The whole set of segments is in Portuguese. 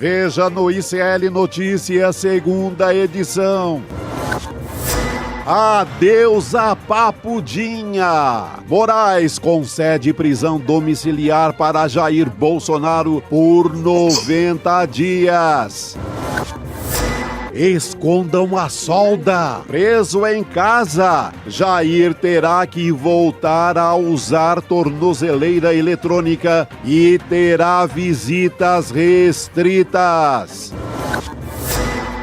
Veja no ICL Notícias, segunda edição. Adeus a Papudinha. Moraes concede prisão domiciliar para Jair Bolsonaro por 90 dias. Escondam a solda. Preso em casa, Jair terá que voltar a usar tornozeleira eletrônica e terá visitas restritas.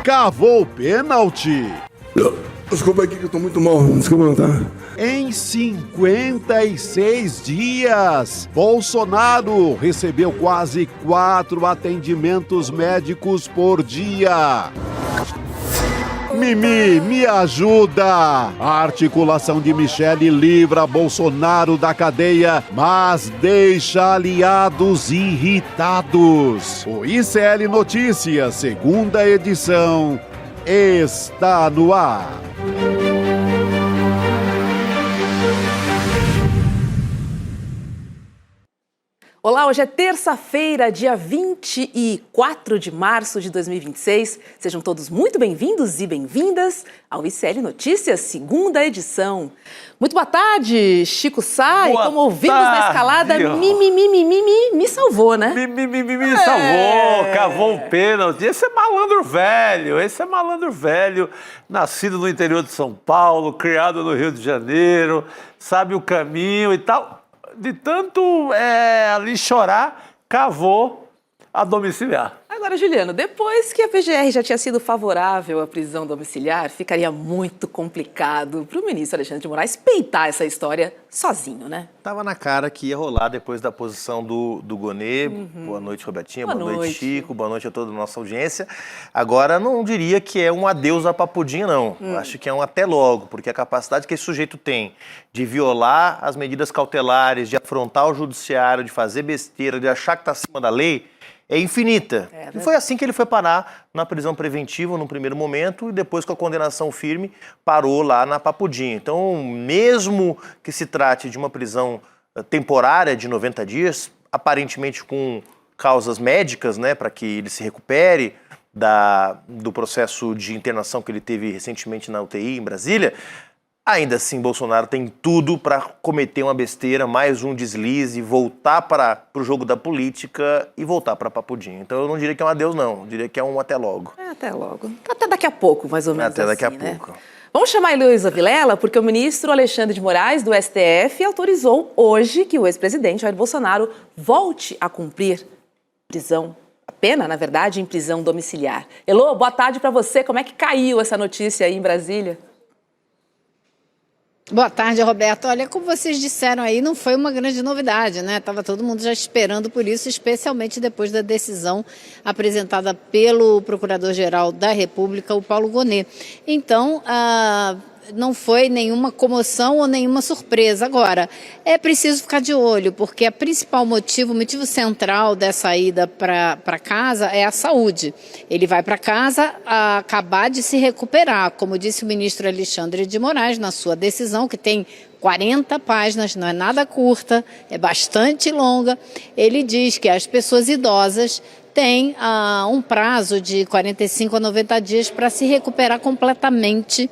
Cavou pênalti. Desculpa aqui que eu tô muito mal, desculpa não, tá? Em 56 dias, Bolsonaro recebeu quase 4 atendimentos médicos por dia. Mimi, me ajuda! A articulação de Michele livra Bolsonaro da cadeia, mas deixa aliados irritados. O ICL Notícias, segunda edição, está no ar. Olá, hoje é terça-feira, dia 24 de março de 2026. Sejam todos muito bem-vindos e bem-vindas ao ICL Notícias, segunda edição. Muito boa tarde, Chico Sá, e como ouvimos na escalada, me salvou, né? Me salvou, cavou um pênalti. Esse é malandro velho, nascido no interior de São Paulo, criado no Rio de Janeiro, sabe o caminho e tal. De tanto ali chorar, cavou a domiciliar. Agora, Juliano, depois que a PGR já tinha sido favorável à prisão domiciliar, ficaria muito complicado para o ministro Alexandre de Moraes peitar essa história sozinho, né? Tava na cara que ia rolar depois da posição do Gonê. Boa noite, Robertinha. Boa noite, Chico. Boa noite a toda a nossa audiência. Agora, não diria que é um adeus à Papudinha, não. Acho que é um até logo, porque a capacidade que esse sujeito tem de violar as medidas cautelares, de afrontar o judiciário, de fazer besteira, de achar que está acima da lei, é infinita. E foi assim que ele foi parar na prisão preventiva no primeiro momento e depois com a condenação firme parou lá na Papudinha. Então, mesmo que se trate de uma prisão temporária de 90 dias, aparentemente com causas médicas, né, para que ele se recupere do processo de internação que ele teve recentemente na UTI em Brasília, ainda assim, Bolsonaro tem tudo para cometer uma besteira, mais um deslize, voltar para o jogo da política e voltar para a Papudinha. Então eu não diria que é um adeus, não. Eu diria que é um até logo. Até logo. Até daqui a pouco, mais ou menos. Até daqui a né? pouco. Vamos chamar a Heloísa Vilela, porque o ministro Alexandre de Moraes, do STF, autorizou hoje que o ex-presidente Jair Bolsonaro volte a cumprir a pena, na verdade, em prisão domiciliar. Elô, boa tarde para você. Como é que caiu essa notícia aí em Brasília? Boa tarde, Roberto. Olha, como vocês disseram aí, não foi uma grande novidade, né? Estava todo mundo já esperando por isso, especialmente depois da decisão apresentada pelo Procurador-Geral da República, o Paulo Gonê. Então, não foi nenhuma comoção ou nenhuma surpresa. Agora, é preciso ficar de olho, porque o motivo central dessa ida para casa é a saúde. Ele vai para casa acabar de se recuperar, como disse o ministro Alexandre de Moraes na sua decisão, que tem 40 páginas, não é nada curta, é bastante longa. Ele diz que as pessoas idosas têm um prazo de 45 a 90 dias para se recuperar completamente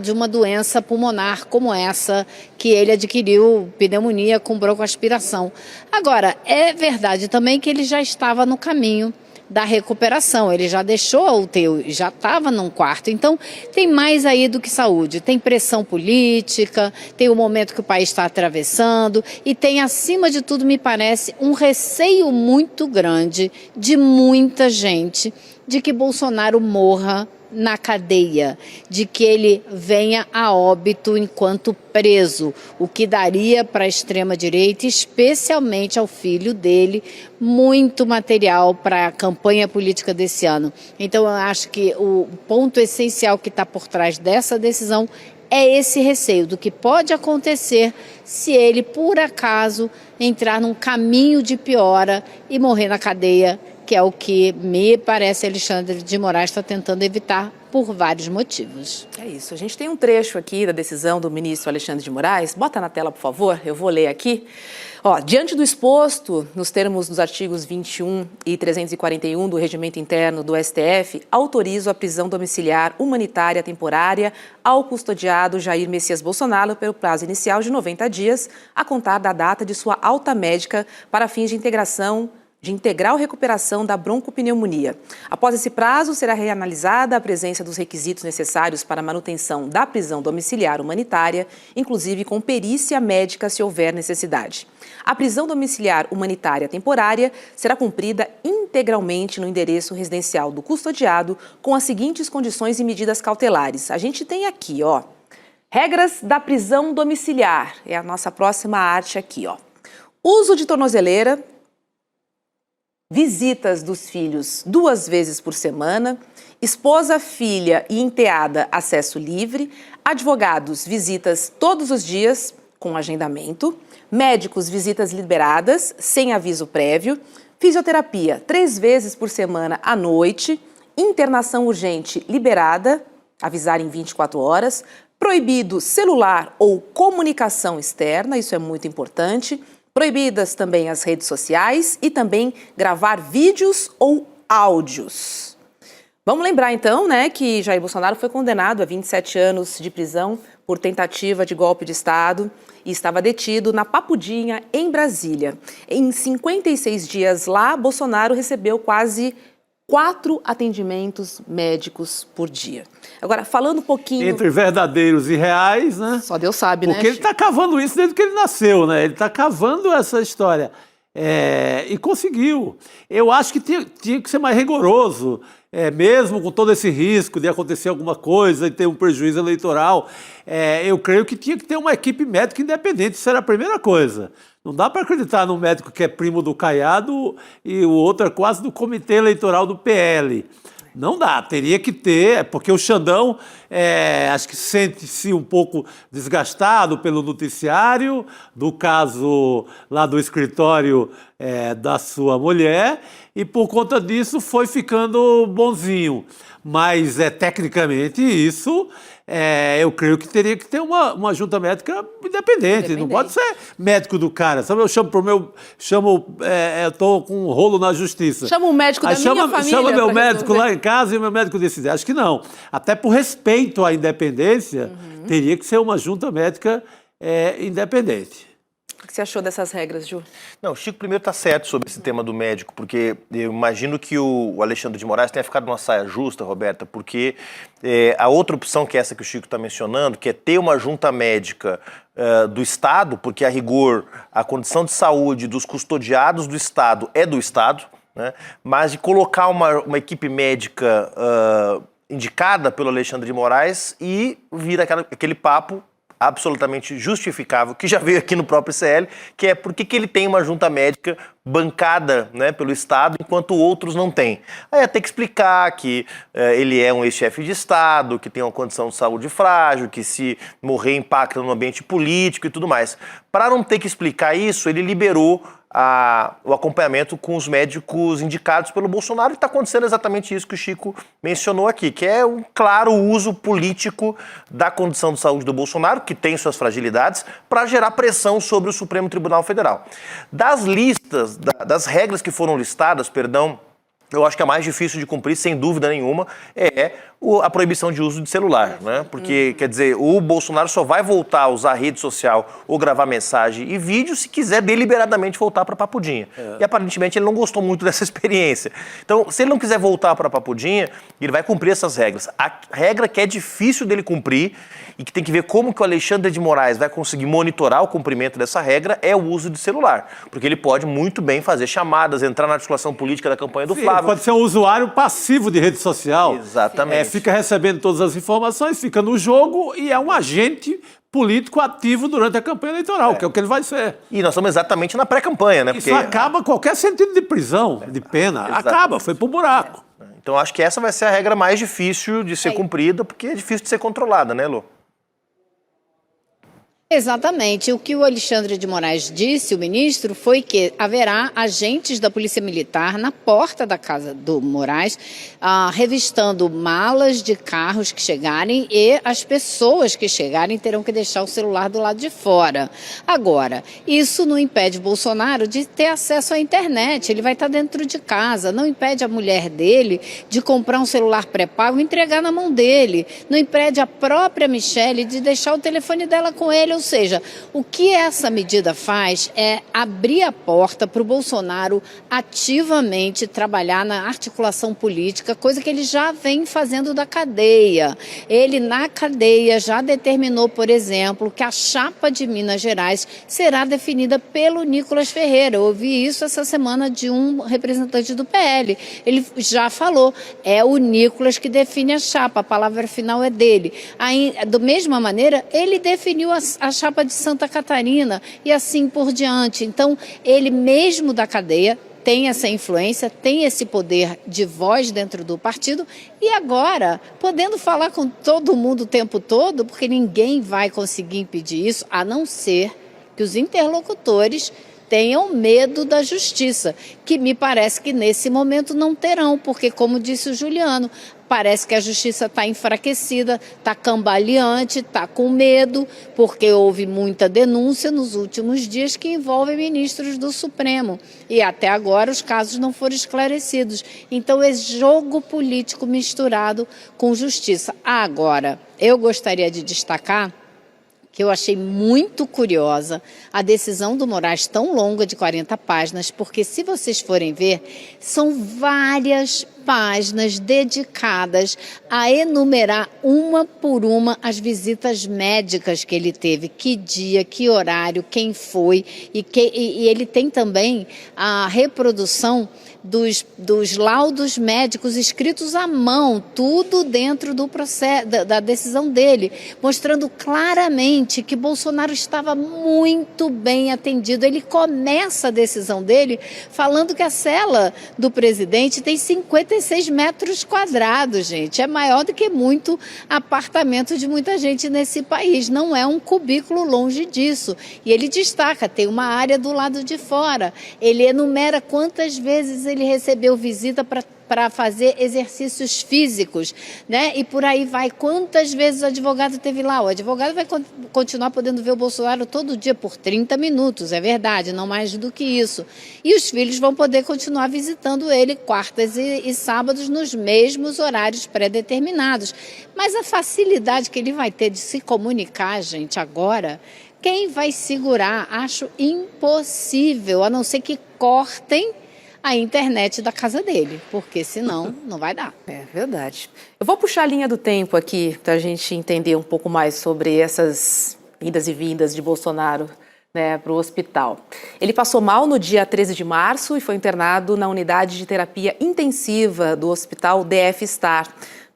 de uma doença pulmonar como essa que ele adquiriu, pneumonia com broncoaspiração. Agora, é verdade também que ele já estava no caminho da recuperação, ele já deixou a UTI, já estava num quarto. Então, tem mais aí do que saúde, tem pressão política, tem o momento que o país está atravessando e tem, acima de tudo, me parece, um receio muito grande de muita gente de que Bolsonaro morra na cadeia, de que ele venha a óbito enquanto preso, o que daria para a extrema-direita, especialmente ao filho dele, muito material para a campanha política desse ano. Então, eu acho que o ponto essencial que está por trás dessa decisão é esse receio do que pode acontecer se ele, por acaso, entrar num caminho de piora e morrer na cadeia, que é o que me parece Alexandre de Moraes está tentando evitar por vários motivos. É isso. A gente tem um trecho aqui da decisão do ministro Alexandre de Moraes. Bota na tela, por favor. Eu vou ler aqui. Diante do exposto, nos termos dos artigos 21 e 341 do Regimento Interno do STF, autorizo a prisão domiciliar humanitária temporária ao custodiado Jair Messias Bolsonaro pelo prazo inicial de 90 dias, a contar da data de sua alta médica para fins de integral recuperação da broncopneumonia. Após esse prazo, será reanalisada a presença dos requisitos necessários para a manutenção da prisão domiciliar humanitária, inclusive com perícia médica se houver necessidade. A prisão domiciliar humanitária temporária será cumprida integralmente no endereço residencial do custodiado, com as seguintes condições e medidas cautelares. A gente tem aqui, regras da prisão domiciliar. É a nossa próxima arte aqui, Uso de tornozeleira, visitas dos filhos 2 vezes por semana, esposa, filha e enteada acesso livre, advogados, visitas todos os dias com agendamento, médicos, visitas liberadas sem aviso prévio, fisioterapia 3 vezes por semana à noite, internação urgente liberada, avisar em 24 horas, proibido celular ou comunicação externa, isso é muito importante, proibidas também as redes sociais e também gravar vídeos ou áudios. Vamos lembrar então, que Jair Bolsonaro foi condenado a 27 anos de prisão por tentativa de golpe de Estado e estava detido na Papudinha, em Brasília. Em 56 dias lá, Bolsonaro recebeu quase 4 atendimentos médicos por dia. Agora, falando um pouquinho... Entre verdadeiros e reais, né? Só Deus sabe, Porque ele está cavando isso desde que ele nasceu, né? Ele está cavando essa história. E conseguiu. Eu acho que tinha que ser mais rigoroso, mesmo com todo esse risco de acontecer alguma coisa e ter um prejuízo eleitoral. Eu creio que tinha que ter uma equipe médica independente, isso era a primeira coisa. Não dá para acreditar num médico que é primo do Caiado e o outro é quase do comitê eleitoral do PL. Não dá, teria que ter, porque o Xandão acho que sente-se um pouco desgastado pelo noticiário, do caso lá do escritório da sua mulher, e por conta disso foi ficando bonzinho. Mas, tecnicamente, isso... eu creio que teria que ter uma junta médica independente. Não pode ser médico do cara. Sabe, eu estou com um rolo na justiça. Chama o médico da minha família. Chama meu médico lá em casa e meu médico decide. Acho que não. Até por respeito à independência, teria que ser uma junta médica independente. O que você achou dessas regras, Ju? Não, o Chico primeiro está certo sobre esse tema do médico, porque eu imagino que o Alexandre de Moraes tenha ficado numa saia justa, Roberta, porque a outra opção que é essa que o Chico está mencionando, que é ter uma junta médica do Estado, porque a rigor a condição de saúde dos custodiados do Estado é do Estado, né? Mas de colocar uma equipe médica indicada pelo Alexandre de Moraes e vir aquele papo absolutamente justificável, que já veio aqui no próprio ICL, que é por que ele tem uma junta médica bancada, né, pelo Estado, enquanto outros não têm. Aí ia ter que explicar que ele é um ex-chefe de Estado, que tem uma condição de saúde frágil, que se morrer impacta no ambiente político e tudo mais. Para não ter que explicar isso, ele liberou o acompanhamento com os médicos indicados pelo Bolsonaro, e está acontecendo exatamente isso que o Chico mencionou aqui, que é um claro uso político da condição de saúde do Bolsonaro, que tem suas fragilidades, para gerar pressão sobre o Supremo Tribunal Federal. Das listas, das regras que foram listadas, eu acho que a mais difícil de cumprir, sem dúvida nenhuma, é a proibição de uso de celular, né? Porque, quer dizer, o Bolsonaro só vai voltar a usar a rede social ou gravar mensagem e vídeo se quiser deliberadamente voltar para a Papudinha. E aparentemente ele não gostou muito dessa experiência. Então, se ele não quiser voltar para a Papudinha, ele vai cumprir essas regras. A regra que é difícil dele cumprir e que tem que ver como que o Alexandre de Moraes vai conseguir monitorar o cumprimento dessa regra é o uso de celular. Porque ele pode muito bem fazer chamadas, entrar na articulação política da campanha do Flávio. Pode ser um usuário passivo de rede social. Exatamente. Fica recebendo todas as informações, fica no jogo e é um agente político ativo durante a campanha eleitoral, que é o que ele vai ser. E nós estamos exatamente na pré-campanha, né? Isso acaba qualquer sentido de prisão, de pena. Exatamente. Acaba, foi pro buraco. Então acho que essa vai ser a regra mais difícil de ser cumprida, porque é difícil de ser controlada, né, Lu? Exatamente. O que o Alexandre de Moraes disse, o ministro, foi que haverá agentes da Polícia Militar na porta da casa do Moraes, revistando malas de carros que chegarem, e as pessoas que chegarem terão que deixar o celular do lado de fora. Agora, isso não impede Bolsonaro de ter acesso à internet, ele vai estar dentro de casa, não impede a mulher dele de comprar um celular pré-pago e entregar na mão dele, não impede a própria Michelle de deixar o telefone dela com ele. Ou seja, o que essa medida faz é abrir a porta para o Bolsonaro ativamente trabalhar na articulação política, coisa que ele já vem fazendo da cadeia. Ele, na cadeia, já determinou, por exemplo, que a chapa de Minas Gerais será definida pelo Nicolas Ferreira. Eu ouvi isso essa semana de um representante do PL. Ele já falou, é o Nicolas que define a chapa, a palavra final é dele. Aí, da mesma maneira, ele definiu a chapa de Santa Catarina e assim por diante. Então, ele mesmo da cadeia tem essa influência, tem esse poder de voz dentro do partido e agora, podendo falar com todo mundo o tempo todo, porque ninguém vai conseguir impedir isso, a não ser que os interlocutores tenham medo da justiça, que me parece que nesse momento não terão, porque, como disse o Juliano, parece que a justiça está enfraquecida, está cambaleante, está com medo, porque houve muita denúncia nos últimos dias que envolve ministros do Supremo. E até agora os casos não foram esclarecidos. Então é jogo político misturado com justiça. Agora, eu gostaria de destacar que eu achei muito curiosa a decisão do Moraes tão longa de 40 páginas, porque se vocês forem ver, são várias páginas dedicadas a enumerar uma por uma as visitas médicas que ele teve, que dia, que horário, quem foi, e ele tem também a reprodução dos laudos médicos escritos à mão, tudo dentro do processo, da decisão dele, mostrando claramente que Bolsonaro estava muito bem atendido. Ele começa a decisão dele falando que a cela do presidente tem 56 metros quadrados, gente. É maior do que muito apartamento de muita gente nesse país. Não é um cubículo, longe disso. E ele destaca, tem uma área do lado de fora. Ele enumera quantas vezes ele recebeu visita para fazer exercícios físicos, né? E por aí vai. Quantas vezes o advogado teve lá? O advogado vai continuar podendo ver o Bolsonaro todo dia por 30 minutos, é verdade, não mais do que isso. E os filhos vão poder continuar visitando ele quartas e sábados nos mesmos horários pré-determinados. Mas a facilidade que ele vai ter de se comunicar, gente, agora, quem vai segurar? Acho impossível, a não ser que cortem a internet da casa dele, porque senão não vai dar. É verdade. Eu vou puxar a linha do tempo aqui para a gente entender um pouco mais sobre essas idas e vindas de Bolsonaro, né, para o hospital. Ele passou mal no dia 13 de março e foi internado na unidade de terapia intensiva do hospital DF Star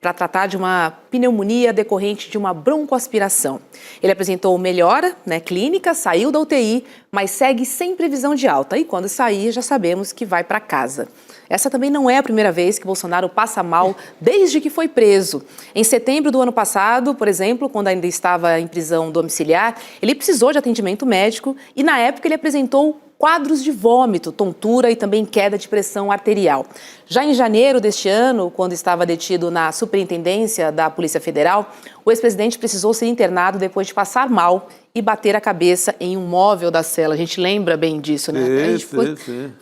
para tratar de uma pneumonia decorrente de uma broncoaspiração. Ele apresentou melhora, né, clínica, saiu da UTI, mas segue sem previsão de alta. E quando sair, já sabemos que vai para casa. Essa também não é a primeira vez que Bolsonaro passa mal desde que foi preso. Em setembro do ano passado, por exemplo, quando ainda estava em prisão domiciliar, ele precisou de atendimento médico e, na época, ele apresentou quadros de vômito, tontura e também queda de pressão arterial. Já em janeiro deste ano, quando estava detido na Superintendência da Polícia Federal, o ex-presidente precisou ser internado depois de passar mal e bater a cabeça em um móvel da cela. A gente lembra bem disso, né?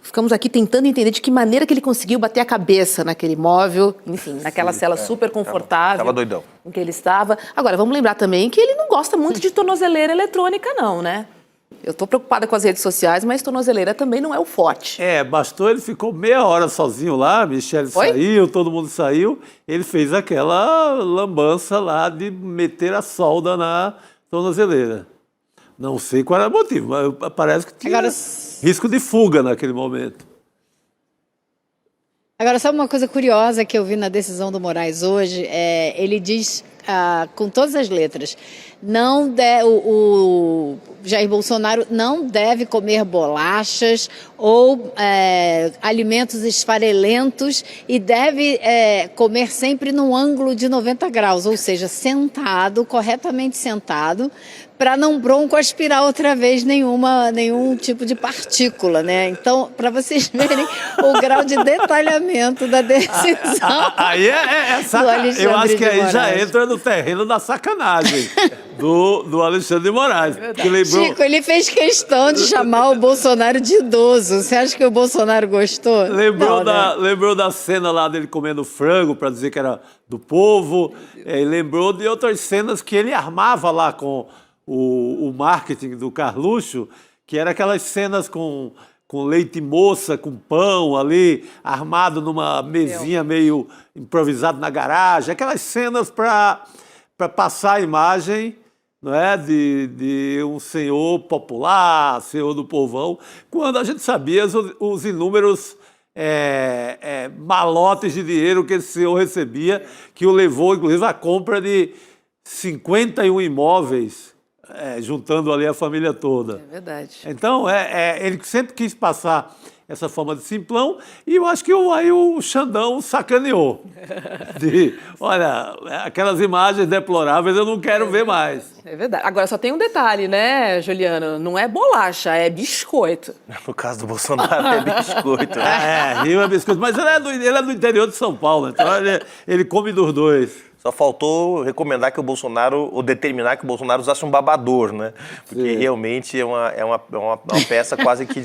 Ficamos aqui tentando entender de que maneira que ele conseguiu bater a cabeça naquele móvel, enfim, naquela cela super confortável. Tava doidão. Em que ele estava. Agora, vamos lembrar também que ele não gosta muito de tornozeleira eletrônica, não, né? Eu estou preocupada com as redes sociais, mas tornozeleira também não é o forte. Bastou, ele ficou meia hora sozinho lá, Michele saiu, todo mundo saiu, ele fez aquela lambança lá de meter a solda na tornozeleira. Não sei qual era o motivo, mas parece que tinha risco de fuga naquele momento. Agora, sabe uma coisa curiosa que eu vi na decisão do Moraes hoje? Ele diz com todas as letras. O Jair Bolsonaro não deve comer bolachas ou alimentos esfarelentos e deve comer sempre num ângulo de 90 graus, ou seja, sentado, corretamente sentado, para não broncoaspirar outra vez nenhum tipo de partícula, né? Então, para vocês verem o grau de detalhamento da decisão. Aí eu acho que aí já entra no terreno da sacanagem do Alexandre de Moraes. Que lembrou... Chico, ele fez questão de chamar o Bolsonaro de idoso. Você acha que o Bolsonaro gostou? Lembrou da cena lá dele comendo frango para dizer que era do povo. Lembrou de outras cenas que ele armava lá com o marketing do Carluxo, que era aquelas cenas com leite moça, com pão ali, armado numa mesinha meio improvisado na garagem. Aquelas cenas para passar a imagem, não é, de um senhor popular, senhor do povão, quando a gente sabia os inúmeros malotes de dinheiro que esse senhor recebia, que o levou, inclusive, à compra de 51 imóveis, juntando ali a família toda. É verdade. Então, ele sempre quis passar essa forma de simplão, e eu acho que aí o Xandão sacaneou. Olha, aquelas imagens deploráveis eu não quero ver mais. É verdade. Agora, só tem um detalhe, né, Juliano? Não é bolacha, é biscoito. No caso do Bolsonaro, é biscoito. Rio é biscoito. Mas ele é do interior de São Paulo, então ele come dos dois. Só faltou recomendar que o Bolsonaro, ou determinar que o Bolsonaro usasse um babador, né? Porque realmente é uma peça quase que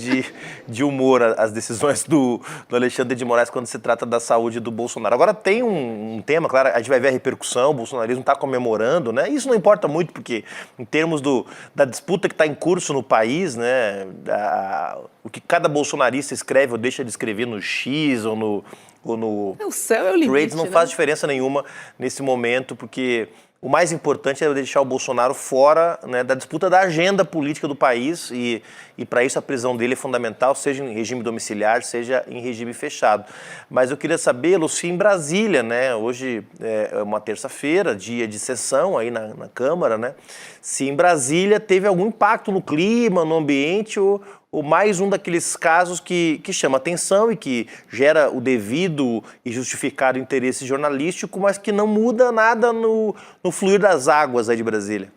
de humor as decisões do Alexandre de Moraes quando se trata da saúde do Bolsonaro. Agora tem um tema, claro, a gente vai ver a repercussão, o bolsonarismo está comemorando, né? Isso não importa muito, porque em termos da disputa que está em curso no país, né? O que cada bolsonarista escreve ou deixa de escrever no X ou no o céu é o limite, Threads não faz diferença nenhuma nesse momento, porque o mais importante é deixar o Bolsonaro fora, né, da disputa da agenda política do país e para isso a prisão dele é fundamental, seja em regime domiciliar, seja em regime fechado. Mas eu queria saber, Luci, em Brasília, né, hoje é uma terça-feira, dia de sessão aí na Câmara, né, se em Brasília teve algum impacto no clima, no ambiente ou mais um daqueles casos que chama atenção e que gera o devido e justificado interesse jornalístico, mas que não muda nada no fluir das águas aí de Brasília.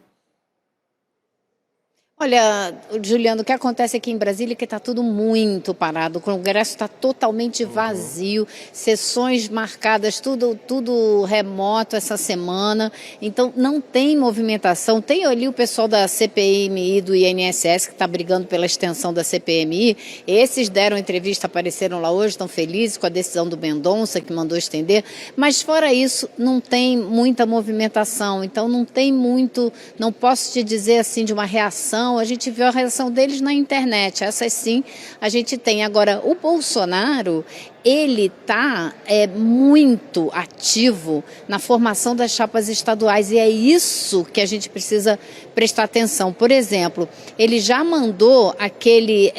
Olha, Juliano, o que acontece aqui em Brasília é que está tudo muito parado, o Congresso está totalmente vazio, sessões marcadas, tudo remoto essa semana, então não tem movimentação. Tem ali o pessoal da CPMI e do INSS que está brigando pela extensão da CPMI, esses deram entrevista, apareceram lá hoje, estão felizes com a decisão do Mendonça que mandou estender, mas fora isso não tem muita movimentação, então não tem muito, não posso te dizer assim de uma reação. A gente viu a reação deles na internet, essas sim a gente tem. Agora, o Bolsonaro, ele está muito ativo na formação das chapas estaduais e é isso que a gente precisa prestar atenção. Por exemplo, ele já mandou aquele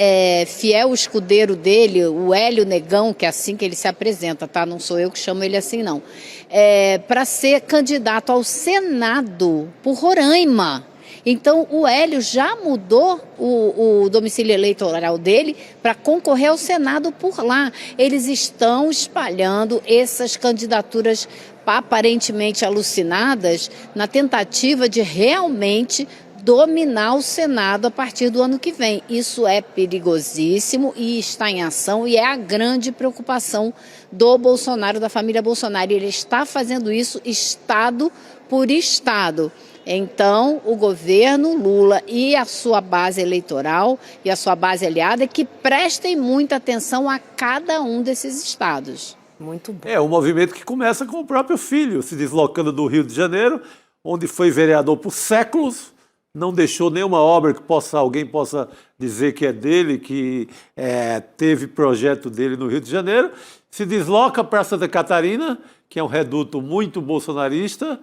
fiel escudeiro dele, o Hélio Negão, que é assim que ele se apresenta, tá? Não sou eu que chamo ele assim, não. Para ser candidato ao Senado por Roraima. Então, o Hélio já mudou o domicílio eleitoral dele para concorrer ao Senado por lá. Eles estão espalhando essas candidaturas aparentemente alucinadas na tentativa de realmente dominar o Senado a partir do ano que vem. Isso é perigosíssimo e está em ação e é a grande preocupação do Bolsonaro, da família Bolsonaro. Ele está fazendo isso estado por estado. Então, o governo Lula e a sua base eleitoral e a sua base aliada que prestem muita atenção a cada um desses estados. Muito bom. É um movimento que começa com o próprio filho, se deslocando do Rio de Janeiro, onde foi vereador por séculos, não deixou nenhuma obra que alguém possa dizer que é dele, que teve projeto dele no Rio de Janeiro, se desloca para Santa Catarina, que é um reduto muito bolsonarista,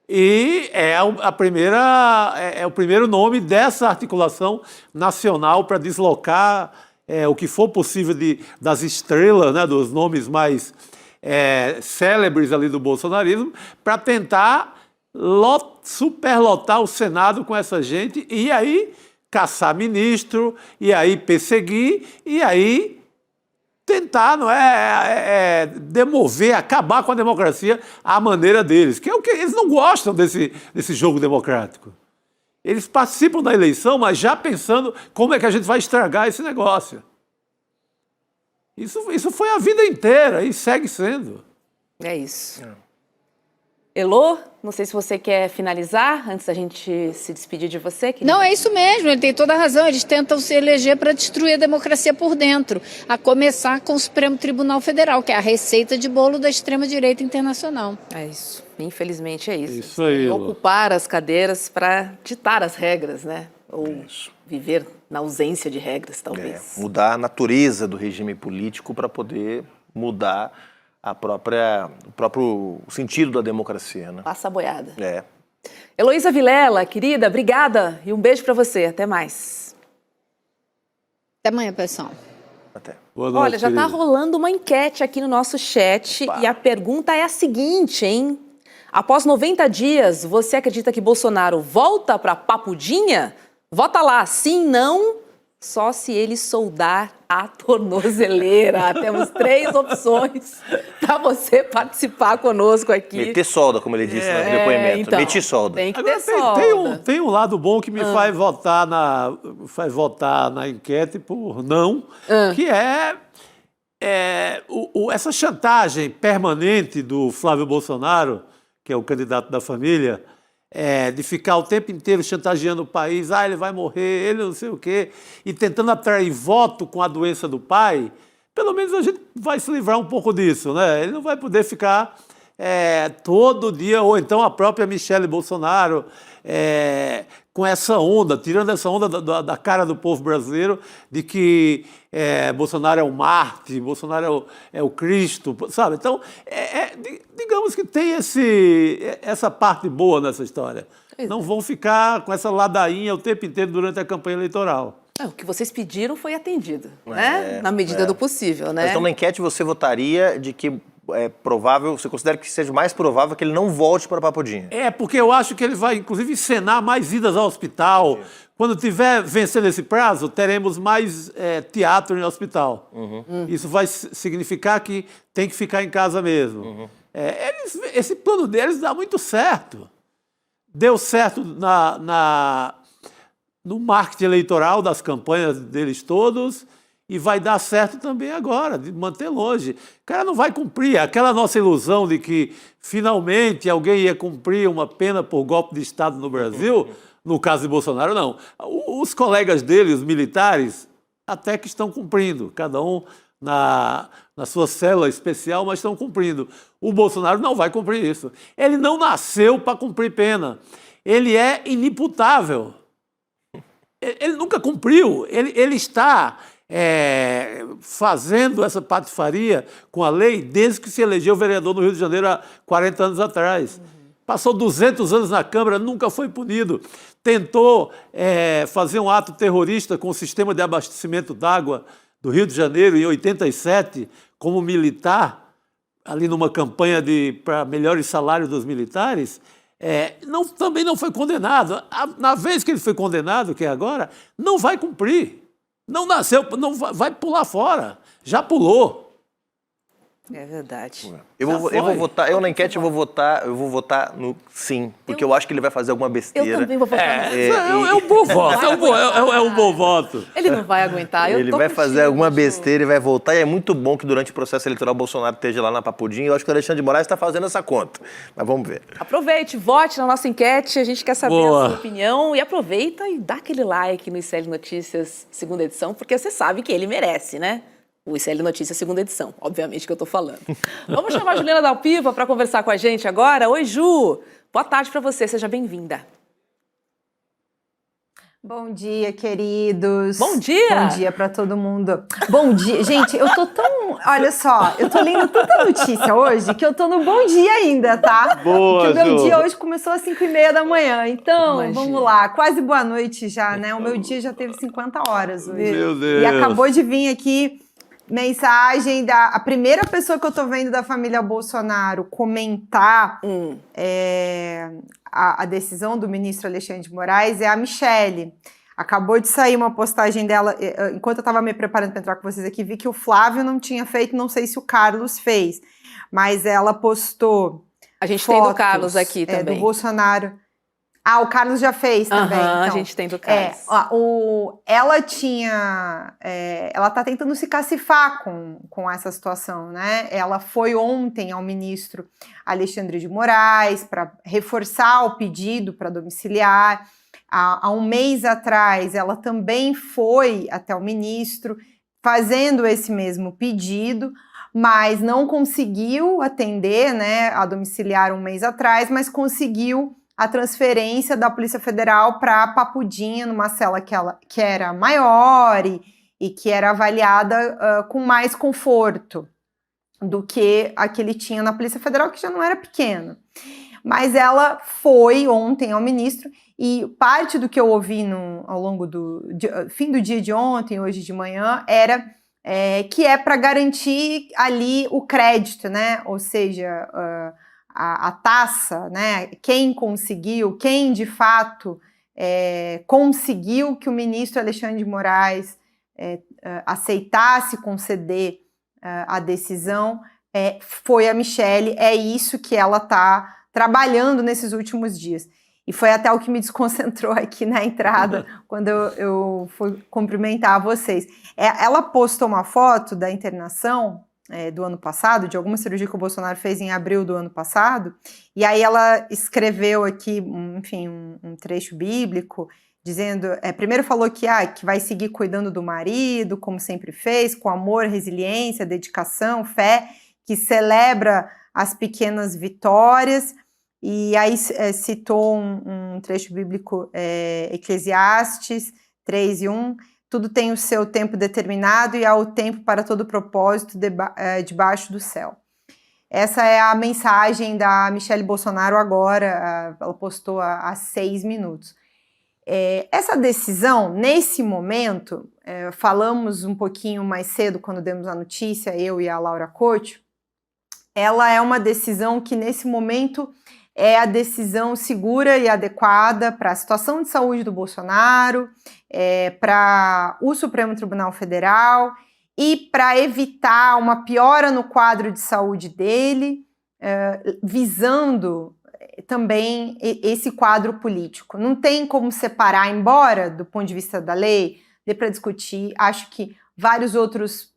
e é o primeiro nome dessa articulação nacional para deslocar o que for possível das estrelas, né, dos nomes mais célebres ali do bolsonarismo, para tentar superlotar o Senado com essa gente e aí caçar ministro, e aí perseguir, e aí tentar, não demover, acabar com a democracia à maneira deles, que é o que eles não gostam desse jogo democrático. Eles participam da eleição, mas já pensando como é que a gente vai estragar esse negócio. Isso foi a vida inteira e segue sendo. É isso. Elô, não sei se você quer finalizar antes da gente se despedir de você, querida. Não, é isso mesmo, ele tem toda a razão. Eles tentam se eleger para destruir a democracia por dentro, a começar com o Supremo Tribunal Federal, que é a receita de bolo da extrema-direita internacional. É isso, infelizmente é isso. Isso aí, Elô. Ocupar as cadeiras para ditar as regras, né? Ou viver na ausência de regras, talvez. Mudar a natureza do regime político para poder mudar o próprio sentido da democracia, né? Passa a boiada. Heloísa Vilela, querida, obrigada e um beijo para você. Até mais. Até amanhã, pessoal. Até. Boa noite, olha, já está rolando uma enquete aqui no nosso chat e a pergunta é a seguinte, hein? Após 90 dias, você acredita que Bolsonaro volta para Papudinha? Vota lá, sim, não, só se ele soldar a tornozeleira. Temos 3 opções para você participar conosco aqui. Meter solda, como ele disse no depoimento. Então, Meter solda. Tem que Agora, ter solda. tem um lado bom que me faz votar na enquete por não, que é essa chantagem permanente do Flávio Bolsonaro, que é o candidato da família, de ficar o tempo inteiro chantageando o país, ele vai morrer, ele não sei o quê, e tentando atrair voto com a doença do pai. Pelo menos a gente vai se livrar um pouco disso, né? Ele não vai poder ficar todo dia, ou então a própria Michele Bolsonaro, com essa onda, tirando essa onda da cara do povo brasileiro, de que Bolsonaro é o Marte, Bolsonaro é o Cristo, sabe? Então, digamos que tem essa parte boa nessa história. Não vão ficar com essa ladainha o tempo inteiro durante a campanha eleitoral. O que vocês pediram foi atendido, né? Na medida do possível, né? Então, na enquete, você votaria de que é provável, você considera que seja mais provável que ele não volte para Papudinha? Porque eu acho que ele vai, inclusive, encenar mais idas ao hospital. Quando tiver vencendo esse prazo, teremos mais teatro em hospital. Isso vai significar que tem que ficar em casa mesmo. Esse plano deles dá muito certo. Deu certo no marketing eleitoral das campanhas deles todos e vai dar certo também agora, de manter longe. O cara não vai cumprir. Aquela nossa ilusão de que finalmente alguém ia cumprir uma pena por golpe de Estado no Brasil, no caso de Bolsonaro, não. Os colegas dele, os militares, até que estão cumprindo, cada um na sua célula especial, mas estão cumprindo. O Bolsonaro não vai cumprir isso. Ele não nasceu para cumprir pena. Ele é inimputável. Ele nunca cumpriu. Ele está fazendo essa patifaria com a lei desde que se elegeu vereador no Rio de Janeiro há 40 anos atrás. Passou 200 anos na Câmara, nunca foi punido. Tentou fazer um ato terrorista com o sistema de abastecimento d'água do Rio de Janeiro em 87, como militar, ali numa campanha para melhores salários dos militares, também não foi condenado. Na vez que ele foi condenado, que é agora, não vai cumprir. Não nasceu, não vai pular fora. Já pulou. É verdade. Eu vou votar, na enquete eu vou votar no sim, porque eu acho que ele vai fazer alguma besteira. Eu também vou votar no sim. É um bom voto, é um bom voto. Ele não vai aguentar. Ele vai fazer alguma besteira e vai voltar, e é muito bom que durante o processo eleitoral Bolsonaro esteja lá na Papudinha. Eu acho que o Alexandre de Moraes está fazendo essa conta, mas vamos ver. Aproveite, vote na nossa enquete, a gente quer saber a sua opinião, e aproveita e dá aquele like no ICL Notícias segunda edição, porque você sabe que ele merece, né? O ICL Notícias segunda edição, obviamente que eu tô falando. Vamos chamar a Juliana Dalpiva para conversar com a gente agora. Oi, Ju. Boa tarde para você, seja bem-vinda. Bom dia, queridos. Bom dia. Bom dia para todo mundo. Bom dia. Gente, eu tô tão... Olha só, eu tô lendo tanta notícia hoje que eu tô no bom dia ainda, tá? Boa, porque o meu Ju. dia hoje começou às 5h30 da manhã. Então, Imagina. Vamos lá. Quase boa noite já, né? O meu dia já teve 50 horas hoje. Meu Deus. E acabou de vir aqui mensagem a primeira pessoa que eu tô vendo da família Bolsonaro comentar a decisão do ministro Alexandre de Moraes é a Michelle. Acabou de sair uma postagem dela, enquanto eu estava me preparando para entrar com vocês aqui, vi que o Flávio não tinha feito, não sei se o Carlos fez, mas ela postou A gente fotos, tem do Carlos aqui também. do Bolsonaro. Ah, o Carlos já fez também. Então, a gente tem do Carlos. Ela tinha... ela está tentando se cacifar com essa situação, né? Ela foi ontem ao ministro Alexandre de Moraes para reforçar o pedido para domiciliar. Há um mês atrás, ela também foi até o ministro fazendo esse mesmo pedido, mas não conseguiu atender, né, a domiciliar um mês atrás, mas conseguiu a transferência da Polícia Federal para Papudinha, numa cela que era maior e que era avaliada com mais conforto do que a que ele tinha na Polícia Federal, que já não era pequena. Mas ela foi ontem ao ministro e parte do que eu ouvi ao longo do fim do dia de ontem, hoje de manhã, era que é para garantir ali o crédito, né? Ou seja, a taça, né? Quem de fato conseguiu que o ministro Alexandre de Moraes aceitasse conceder a decisão foi a Michelle. É isso que ela está trabalhando nesses últimos dias. E foi até o que me desconcentrou aqui na entrada, quando eu fui cumprimentar vocês. Ela postou uma foto da internação do ano passado, de alguma cirurgia que o Bolsonaro fez em abril do ano passado, e aí ela escreveu aqui, enfim, um trecho bíblico, dizendo, primeiro falou que vai seguir cuidando do marido, como sempre fez, com amor, resiliência, dedicação, fé, que celebra as pequenas vitórias. E aí citou um trecho bíblico, Eclesiastes 3:1, tudo tem o seu tempo determinado e há o tempo para todo propósito debaixo do céu. Essa é a mensagem da Michelle Bolsonaro agora, ela postou há 6 minutos. Essa decisão, nesse momento, falamos um pouquinho mais cedo quando demos a notícia, eu e a Laura Couto, ela é uma decisão que nesse momento é a decisão segura e adequada para a situação de saúde do Bolsonaro, para o Supremo Tribunal Federal e para evitar uma piora no quadro de saúde dele, visando também esse quadro político. Não tem como separar, embora do ponto de vista da lei, dê para discutir, acho que vários outros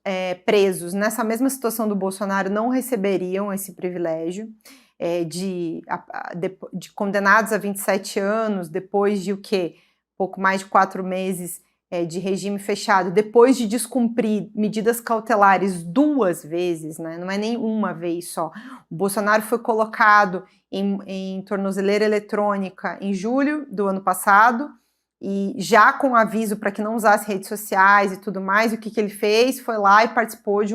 presos nessa mesma situação do Bolsonaro não receberiam esse privilégio. De condenados a 27 anos, depois de pouco mais de 4 meses de regime fechado, depois de descumprir medidas cautelares 2 vezes, né? Não é nem uma vez só. O Bolsonaro foi colocado em tornozeleira eletrônica em julho do ano passado, e já com aviso para que não usasse redes sociais e tudo mais. O que ele fez? Foi lá e participou de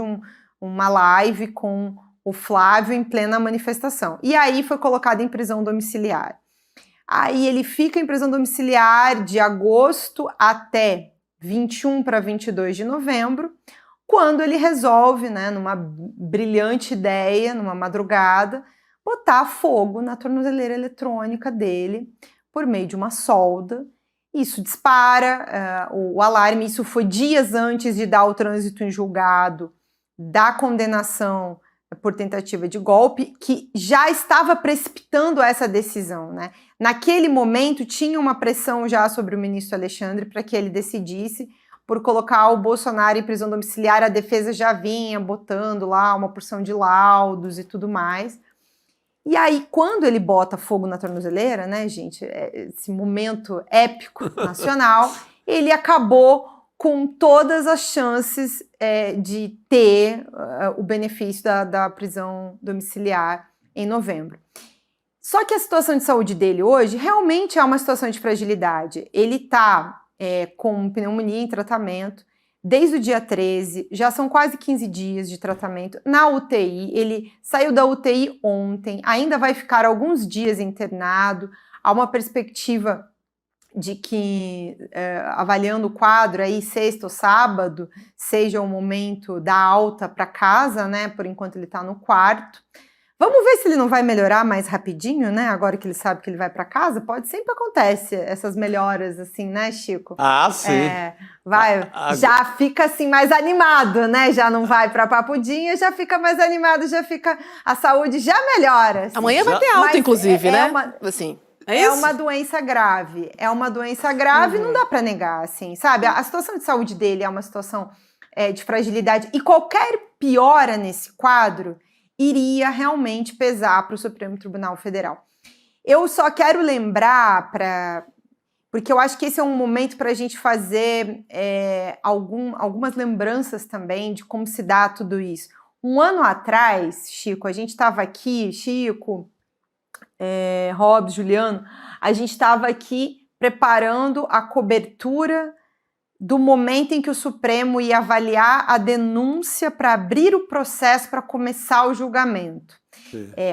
uma live com o Flávio em plena manifestação. E aí foi colocado em prisão domiciliar. Aí ele fica em prisão domiciliar de agosto até 21 para 22 de novembro, quando ele resolve, né, numa brilhante ideia, numa madrugada, botar fogo na tornozeleira eletrônica dele por meio de uma solda. Isso dispara o alarme. Isso foi dias antes de dar o trânsito em julgado da condenação por tentativa de golpe, que já estava precipitando essa decisão, né? Naquele momento tinha uma pressão já sobre o ministro Alexandre para que ele decidisse por colocar o Bolsonaro em prisão domiciliar. A defesa já vinha botando lá uma porção de laudos e tudo mais. E aí, quando ele bota fogo na tornozeleira, né, gente, esse momento épico nacional, ele acabou com todas as chances de ter o benefício da prisão domiciliar em novembro. Só que a situação de saúde dele hoje realmente é uma situação de fragilidade. Ele está com pneumonia em tratamento desde o dia 13, já são quase 15 dias de tratamento na UTI. Ele saiu da UTI ontem, ainda vai ficar alguns dias internado. Há uma perspectiva de que, avaliando o quadro, aí sexta ou sábado, seja o momento da alta para casa, né? Por enquanto ele está no quarto. Vamos ver se ele não vai melhorar mais rapidinho, né? Agora que ele sabe que ele vai para casa, sempre acontece essas melhoras, assim, né, Chico? Ah, sim. Já fica assim mais animado, né? Já não vai para Papudinha, já fica mais animado, a saúde já melhora. Assim. Amanhã vai ter alta, inclusive, né? Assim, é uma doença grave. É uma doença grave, não dá para negar, assim, sabe? A situação de saúde dele é uma situação de fragilidade e qualquer piora nesse quadro iria realmente pesar para o Supremo Tribunal Federal. Eu só quero lembrar, porque eu acho que esse é um momento para a gente fazer algumas lembranças também de como se dá tudo isso. Um ano atrás, Chico, a gente estava aqui, Chico, Robs, Juliano, a gente estava aqui preparando a cobertura do momento em que o Supremo ia avaliar a denúncia para abrir o processo para começar o julgamento.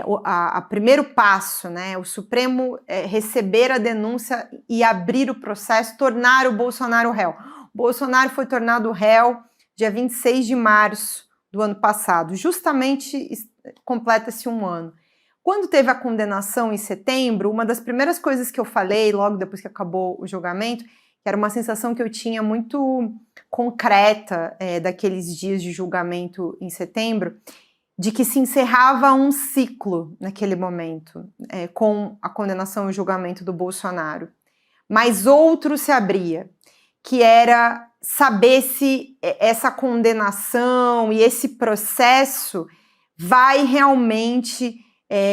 O primeiro passo, né? O Supremo receber a denúncia e abrir o processo, tornar o Bolsonaro réu. O Bolsonaro foi tornado réu dia 26 de março do ano passado, justamente completa-se um ano. Quando teve a condenação em setembro, uma das primeiras coisas que eu falei, logo depois que acabou o julgamento, que era uma sensação que eu tinha muito concreta daqueles dias de julgamento em setembro, de que se encerrava um ciclo naquele momento, com a condenação e o julgamento do Bolsonaro. Mas outro se abria, que era saber se essa condenação e esse processo vai realmente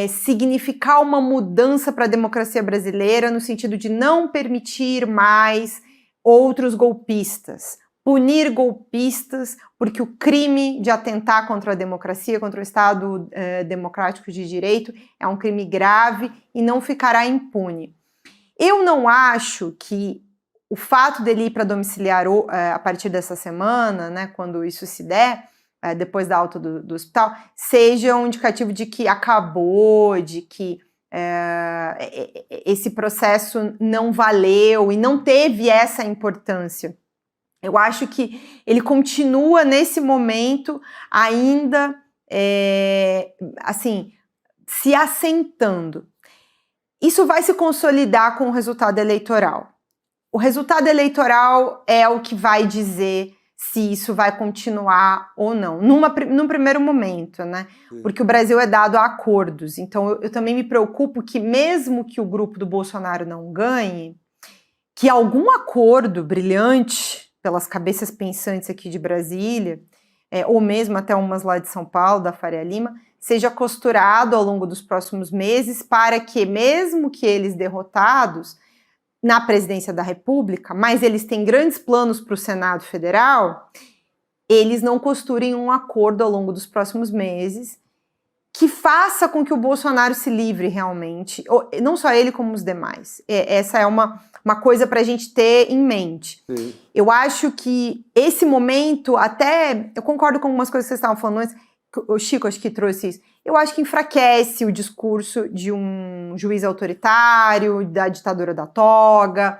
significar uma mudança para a democracia brasileira no sentido de não permitir mais outros golpistas, punir golpistas, porque o crime de atentar contra a democracia, contra o Estado democrático de direito, é um crime grave e não ficará impune. Eu não acho que o fato dele ir para domiciliar a partir dessa semana, né, quando isso se der, depois da alta do hospital, seja um indicativo de que acabou, de que esse processo não valeu e não teve essa importância. Eu acho que ele continua nesse momento ainda assim, se assentando. Isso vai se consolidar com o resultado eleitoral. O resultado eleitoral é o que vai dizer se isso vai continuar ou não, num primeiro momento, né? Porque o Brasil é dado a acordos. Então, eu também me preocupo que, mesmo que o grupo do Bolsonaro não ganhe, que algum acordo brilhante, pelas cabeças pensantes aqui de Brasília, ou mesmo até umas lá de São Paulo, da Faria Lima, seja costurado ao longo dos próximos meses para que, mesmo que eles derrotados na presidência da República, mas eles têm grandes planos para o Senado Federal, eles não costurem um acordo ao longo dos próximos meses que faça com que o Bolsonaro se livre realmente, não só ele como os demais. Essa é uma coisa para a gente ter em mente. Sim. Eu acho que esse momento, eu concordo com algumas coisas que vocês estavam falando antes, o Chico acho que trouxe isso, eu acho que enfraquece o discurso de um juiz autoritário, da ditadura da toga.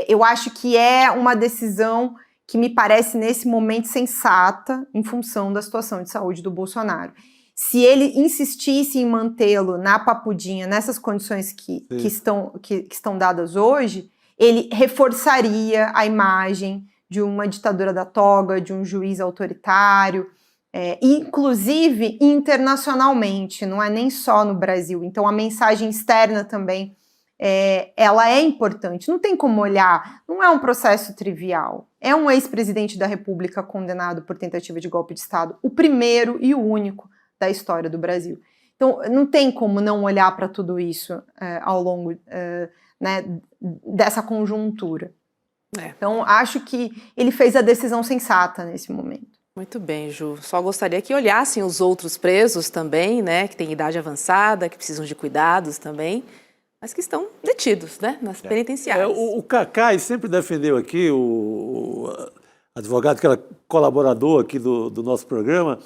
Eu acho que é uma decisão que me parece nesse momento sensata em função da situação de saúde do Bolsonaro. Se ele insistisse em mantê-lo na papudinha, nessas condições que estão dadas hoje, ele reforçaria a imagem de uma ditadura da toga, de um juiz autoritário, inclusive internacionalmente, não é nem só no Brasil. Então a mensagem externa também, ela é importante. Não tem como olhar, não é um processo trivial. É um ex-presidente da República condenado por tentativa de golpe de Estado, o primeiro e o único da história do Brasil. Então não tem como não olhar para tudo isso ao longo né, dessa conjuntura. Então acho que ele fez a decisão sensata nesse momento. Muito bem, Ju. Só gostaria que olhassem os outros presos também, né, que têm idade avançada, que precisam de cuidados também, mas que estão detidos, né, nas penitenciárias. O Cacai sempre defendeu aqui, o advogado que era colaborador aqui do nosso programa,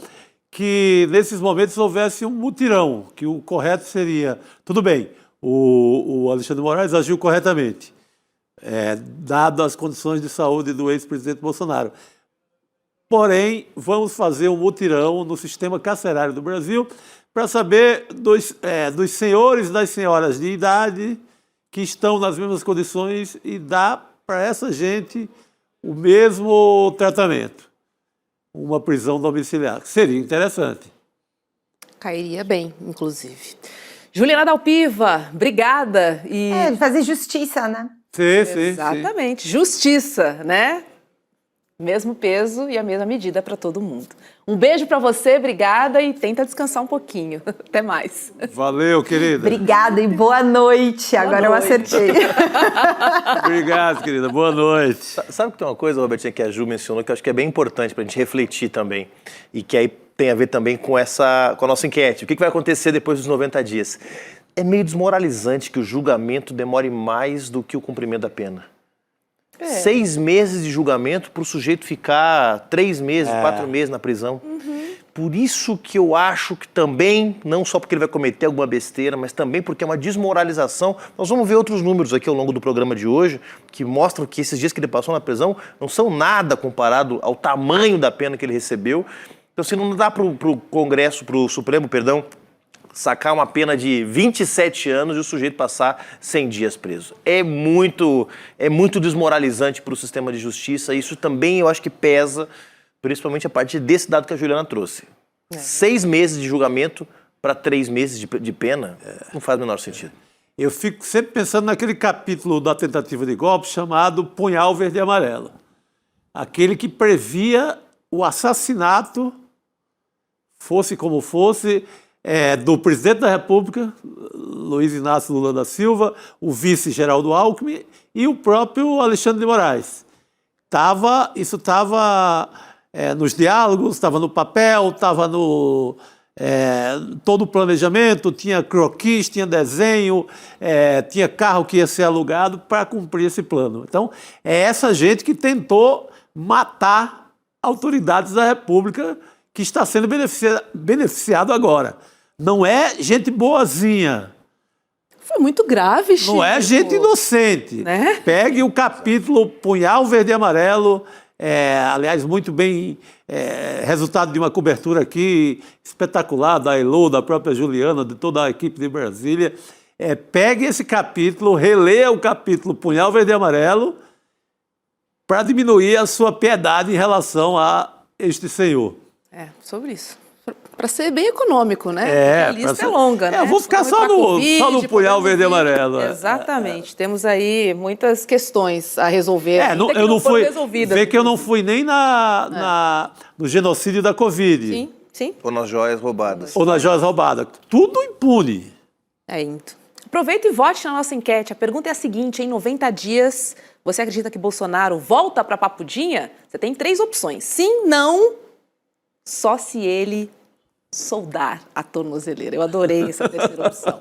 que nesses momentos houvesse um mutirão, que o correto seria, tudo bem, o Alexandre de Moraes agiu corretamente, dado as condições de saúde do ex-presidente Bolsonaro. Porém, vamos fazer um mutirão no sistema carcerário do Brasil para saber dos senhores e das senhoras de idade que estão nas mesmas condições e dar para essa gente o mesmo tratamento. Uma prisão domiciliar. Seria interessante. Cairia bem, inclusive. Juliana Dalpiva, obrigada. Fazer justiça, né? Sim. Exatamente. Justiça, né? Mesmo peso e a mesma medida para todo mundo. Um beijo para você, obrigada e tenta descansar um pouquinho. Até mais. Valeu, querida. Obrigada e boa noite. Agora eu acertei. Obrigado, querida. Boa noite. Sabe que tem uma coisa, Robertinha, que a Ju mencionou que eu acho que é bem importante para a gente refletir também e que aí tem a ver também com a nossa enquete. O que vai acontecer depois dos 90 dias? É meio desmoralizante que o julgamento demore mais do que o cumprimento da pena. 6 meses de julgamento para o sujeito ficar 3 meses, 4 meses na prisão. Por isso que eu acho que também, não só porque ele vai cometer alguma besteira, mas também porque é uma desmoralização. Nós vamos ver outros números aqui ao longo do programa de hoje que mostram que esses dias que ele passou na prisão não são nada comparado ao tamanho da pena que ele recebeu. Então, se não dá para o Congresso, para o Supremo, sacar uma pena de 27 anos e o sujeito passar 100 dias preso. É muito desmoralizante para o sistema de justiça. Isso também eu acho que pesa, principalmente a partir desse dado que a Juliana trouxe. 6 meses de julgamento para 3 meses de pena não faz o menor sentido. Eu fico sempre pensando naquele capítulo da tentativa de golpe chamado Punhal Verde e Amarelo. Aquele que previa o assassinato, fosse como fosse, do presidente da República, Luiz Inácio Lula da Silva, o vice Geraldo Alckmin e o próprio Alexandre de Moraes. Isso estava nos diálogos, estava no papel, estava no todo o planejamento, tinha croquis, tinha desenho, tinha carro que ia ser alugado para cumprir esse plano. Então, é essa gente que tentou matar autoridades da República que está sendo beneficiado agora. Não é gente boazinha. Foi muito grave, Chico. Não é gente inocente. Né? Pegue o capítulo Punhal Verde e Amarelo, aliás, muito bem, resultado de uma cobertura aqui espetacular da Elô, da própria Juliana, de toda a equipe de Brasília. Pegue esse capítulo, releia o capítulo Punhal Verde e Amarelo para diminuir a sua piedade em relação a este senhor. Sobre isso. Para ser bem econômico, né? Porque a lista é longa, né? Eu vou ficar só no Punhal Verde e Amarelo. Exatamente. Temos aí muitas questões a resolver. Eu não fui. Vê que eu não fui nem no genocídio da Covid. Sim. Ou nas joias roubadas. Tudo impune. Aproveita e vote na nossa enquete. A pergunta é a seguinte: em 90 dias, você acredita que Bolsonaro volta para Papudinha? Você tem 3 opções. Sim, não, só se ele soldar a tornozeleira. Eu adorei essa terceira opção.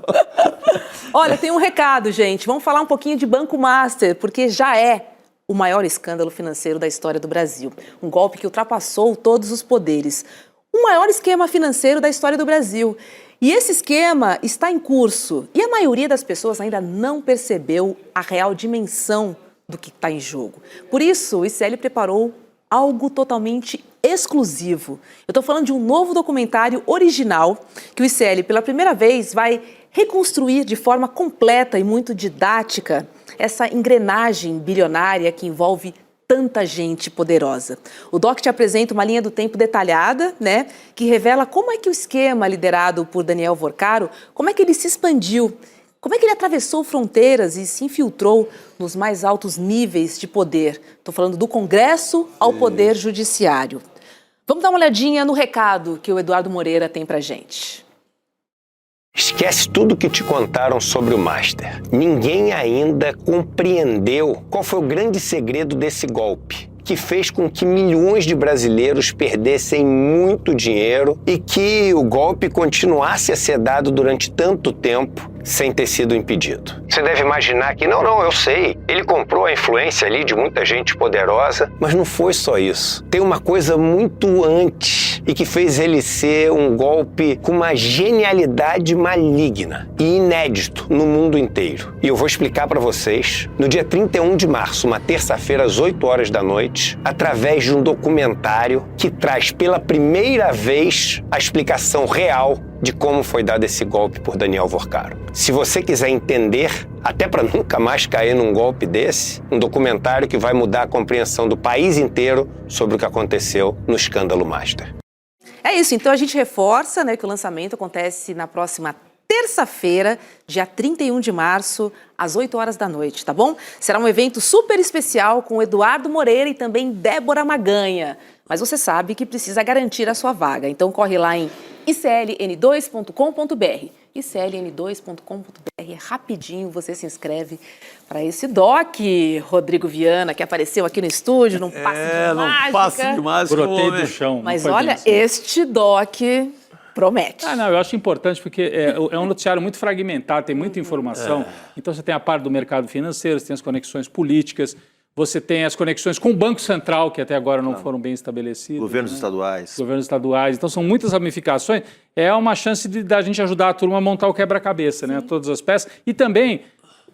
Olha, tem um recado, gente. Vamos falar um pouquinho de Banco Master, porque já é o maior escândalo financeiro da história do Brasil. Um golpe que ultrapassou todos os poderes. O maior esquema financeiro da história do Brasil. E esse esquema está em curso. E a maioria das pessoas ainda não percebeu a real dimensão do que está em jogo. Por isso, o ICL preparou algo totalmente exclusivo. Eu estou falando de um novo documentário original que o ICL, pela primeira vez, vai reconstruir de forma completa e muito didática essa engrenagem bilionária que envolve tanta gente poderosa. O Doc te apresenta uma linha do tempo detalhada, né, que revela como é que o esquema liderado por Daniel Vorcaro, como é que ele se expandiu, como é que ele atravessou fronteiras e se infiltrou nos mais altos níveis de poder. Estou falando do Congresso ao Poder Judiciário. Vamos dar uma olhadinha no recado que o Eduardo Moreira tem pra gente. Esquece tudo que te contaram sobre o Master. Ninguém ainda compreendeu qual foi o grande segredo desse golpe, que fez com que milhões de brasileiros perdessem muito dinheiro e que o golpe continuasse a ser dado durante tanto tempo sem ter sido impedido. Você deve imaginar que, não, eu sei, ele comprou a influência ali de muita gente poderosa, mas não foi só isso. Tem uma coisa muito antes e que fez ele ser um golpe com uma genialidade maligna e inédito no mundo inteiro. E eu vou explicar para vocês no dia 31 de março, uma terça-feira, às 8 horas da noite, através de um documentário que traz pela primeira vez a explicação real de como foi dado esse golpe por Daniel Vorcaro. Se você quiser entender, até para nunca mais cair num golpe desse, um documentário que vai mudar a compreensão do país inteiro sobre o que aconteceu no escândalo Master. É isso, então a gente reforça, né, que o lançamento acontece na próxima terça-feira, dia 31 de março, às 8 horas da noite, tá bom? Será um evento super especial com Eduardo Moreira e também Débora Maganha. Mas você sabe que precisa garantir a sua vaga, então corre lá em icln2.com.br. icln2.com.br, é rapidinho, você se inscreve para esse doc, Rodrigo Viana, que apareceu aqui no estúdio, num passe de mágica. Num passe de mágica. Brotei do chão. Mas olha, este doc promete. Não, eu acho importante porque é um noticiário muito fragmentado, tem muita informação. Então você tem a parte do mercado financeiro, você tem as conexões políticas, você tem as conexões com o Banco Central, que até agora não foram bem estabelecidas. Governos estaduais. Governos estaduais. Então são muitas ramificações. É uma chance da gente ajudar a turma a montar o quebra-cabeça, né? Todas as peças. E também,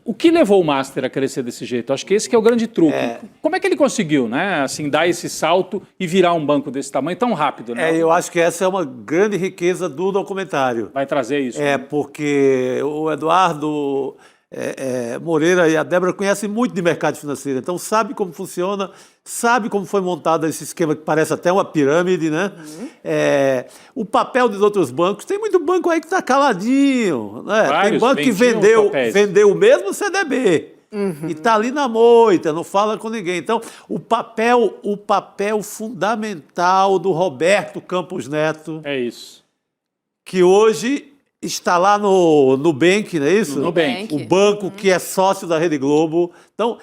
o que levou o Master a crescer desse jeito? Acho que esse que é o grande truque. Como é que ele conseguiu, né? Assim, dar esse salto e virar um banco desse tamanho tão rápido, né? Eu acho que essa é uma grande riqueza do documentário. Vai trazer isso. Porque o Eduardo Moreira e a Débora conhecem muito de mercado financeiro, então sabe como funciona, sabe como foi montado esse esquema que parece até uma pirâmide, né? O papel dos outros bancos, tem muito banco aí que está caladinho, né? Tem banco que vendeu o mesmo CDB. E está ali na moita, não fala com ninguém. Então, o papel fundamental do Roberto Campos Neto, É isso. que hoje está lá no Nubank, não é isso? No Nubank. O banco que é sócio da Rede Globo. Então,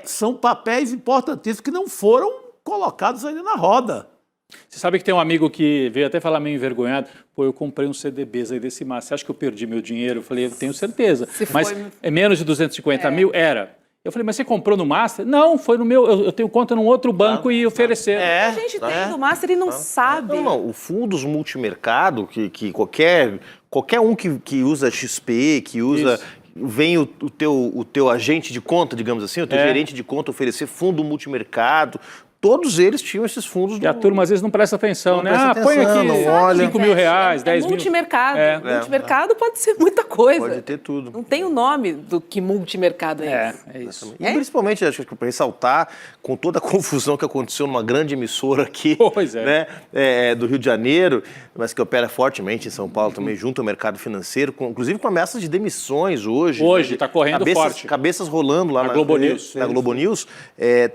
são papéis importantíssimos que não foram colocados ainda na roda. Você sabe que tem um amigo que veio até falar meio envergonhado, pô, eu comprei uns CDBs aí desse Master, você acha que eu perdi meu dinheiro? Eu falei, eu tenho certeza. Mas é menos de 250 mil? Era. Eu falei, mas você comprou no Master? Não, foi no meu, eu tenho conta num outro banco e ofereceram. A gente tem no Master e não sabe. Não, o fundos multimercado, que qualquer um que usa XP, que usa... Isso. Vem o teu agente de conta, digamos assim, o teu gerente de conta oferecer fundo multimercado. Todos eles tinham esses fundos. E a turma às vezes não presta atenção, né? Põe aqui, não olha. 5 mil reais, 10 mil. Multimercado. Multimercado pode ser muita coisa. Pode ter tudo. Não tem o nome do que multimercado é esse. É isso. E principalmente, acho que para ressaltar, com toda a confusão que aconteceu numa grande emissora aqui, né, do Rio de Janeiro, mas que opera fortemente em São Paulo também, junto ao mercado financeiro, inclusive com ameaças de demissões hoje. Hoje está correndo forte. Cabeças rolando lá na Globo News. Na Globo News,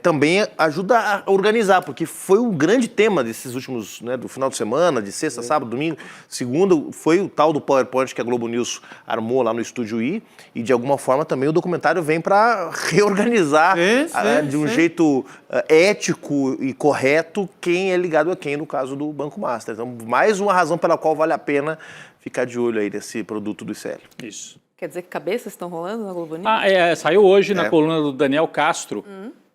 também ajuda a organizar, porque foi um grande tema desses últimos, né, do final de semana, de sexta, sábado, domingo, segunda, foi o tal do PowerPoint que a Globo News armou lá no Estúdio I, e de alguma forma também o documentário vem para reorganizar de um jeito ético e correto quem é ligado a quem, no caso do Banco Master. Então, mais uma razão pela qual vale a pena ficar de olho aí nesse produto do ICL. Isso. Quer dizer que cabeças estão rolando na Globo News? Saiu hoje na coluna do Daniel Castro,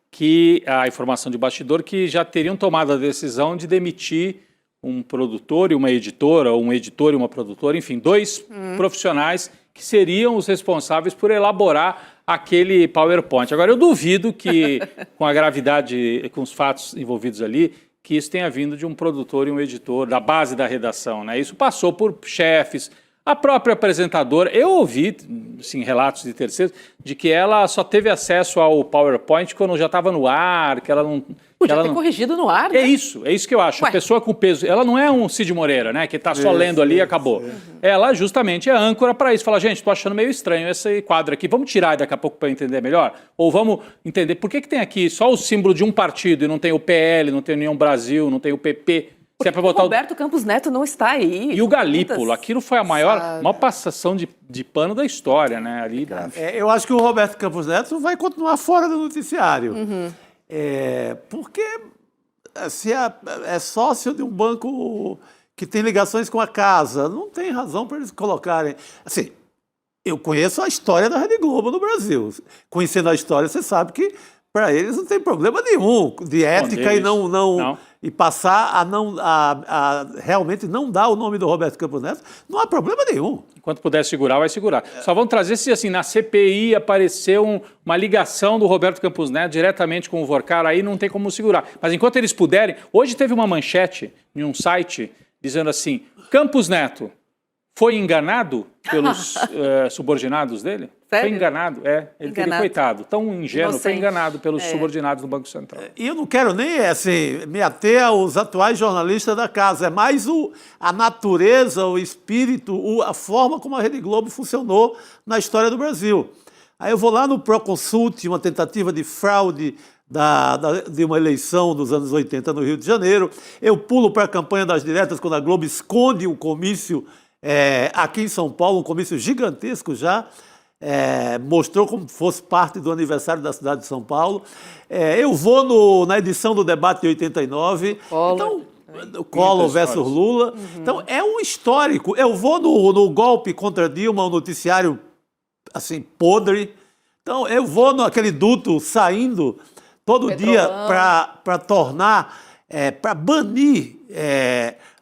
que a informação de bastidor que já teriam tomado a decisão de demitir um produtor e uma editora, ou um editor e uma produtora, enfim, 2 profissionais que seriam os responsáveis por elaborar aquele PowerPoint. Agora, eu duvido que, com a gravidade, com os fatos envolvidos ali, que isso tenha vindo de um produtor e um editor, da base da redação, né? Isso passou por chefes, a própria apresentadora. Eu ouvi, assim, relatos de terceiros, de que ela só teve acesso ao PowerPoint quando já estava no ar, que ela não... Podia ter corrigido no ar, né? É isso que eu acho. A pessoa com peso, ela não é um Cid Moreira, né? Que está só lendo ali e acabou. Ela justamente é âncora para isso. Fala, gente, estou achando meio estranho esse quadro aqui. Vamos tirar daqui a pouco para entender melhor? Ou vamos entender por que tem aqui só o símbolo de um partido e não tem o PL, não tem o União Brasil, não tem o PP? Se é pra botar o Roberto Campos Neto não está aí. E o Galípolo, aquilo foi a maior passação de pano da história, né? Ali, eu acho que o Roberto Campos Neto vai continuar fora do noticiário. Porque se é sócio de um banco que tem ligações com a casa, não tem razão para eles colocarem... Assim, eu conheço a história da Rede Globo no Brasil. Conhecendo a história, você sabe que para eles não tem problema nenhum de ética e não. E passar a realmente não dar o nome do Roberto Campos Neto, não há problema nenhum. Enquanto puder segurar, vai segurar. Só vão trazer se assim, na CPI apareceu uma ligação do Roberto Campos Neto diretamente com o Vorcaro, aí não tem como segurar. Mas enquanto eles puderem, hoje teve uma manchete em um site dizendo assim, Campos Neto foi enganado pelos subordinados dele? Sério? Foi enganado, Ele teria, coitado, tão ingênuo, foi Inocente. enganado pelos subordinados do Banco Central. E eu não quero nem assim, me ater aos atuais jornalistas da casa, é mais a natureza, o espírito, a forma como a Rede Globo funcionou na história do Brasil. Aí eu vou lá no Proconsult, uma tentativa de fraude de uma eleição dos anos 80 no Rio de Janeiro. Eu pulo para a campanha das diretas, quando a Globo esconde um comício aqui em São Paulo, um comício gigantesco já, mostrou como fosse parte do aniversário da cidade de São Paulo. Eu vou na edição do debate de 89. Então, Collor versus Lula. Então, é um histórico. Eu vou no golpe contra Dilma, um noticiário assim, podre. Então, eu vou naquele duto saindo todo dia para tornar, para banir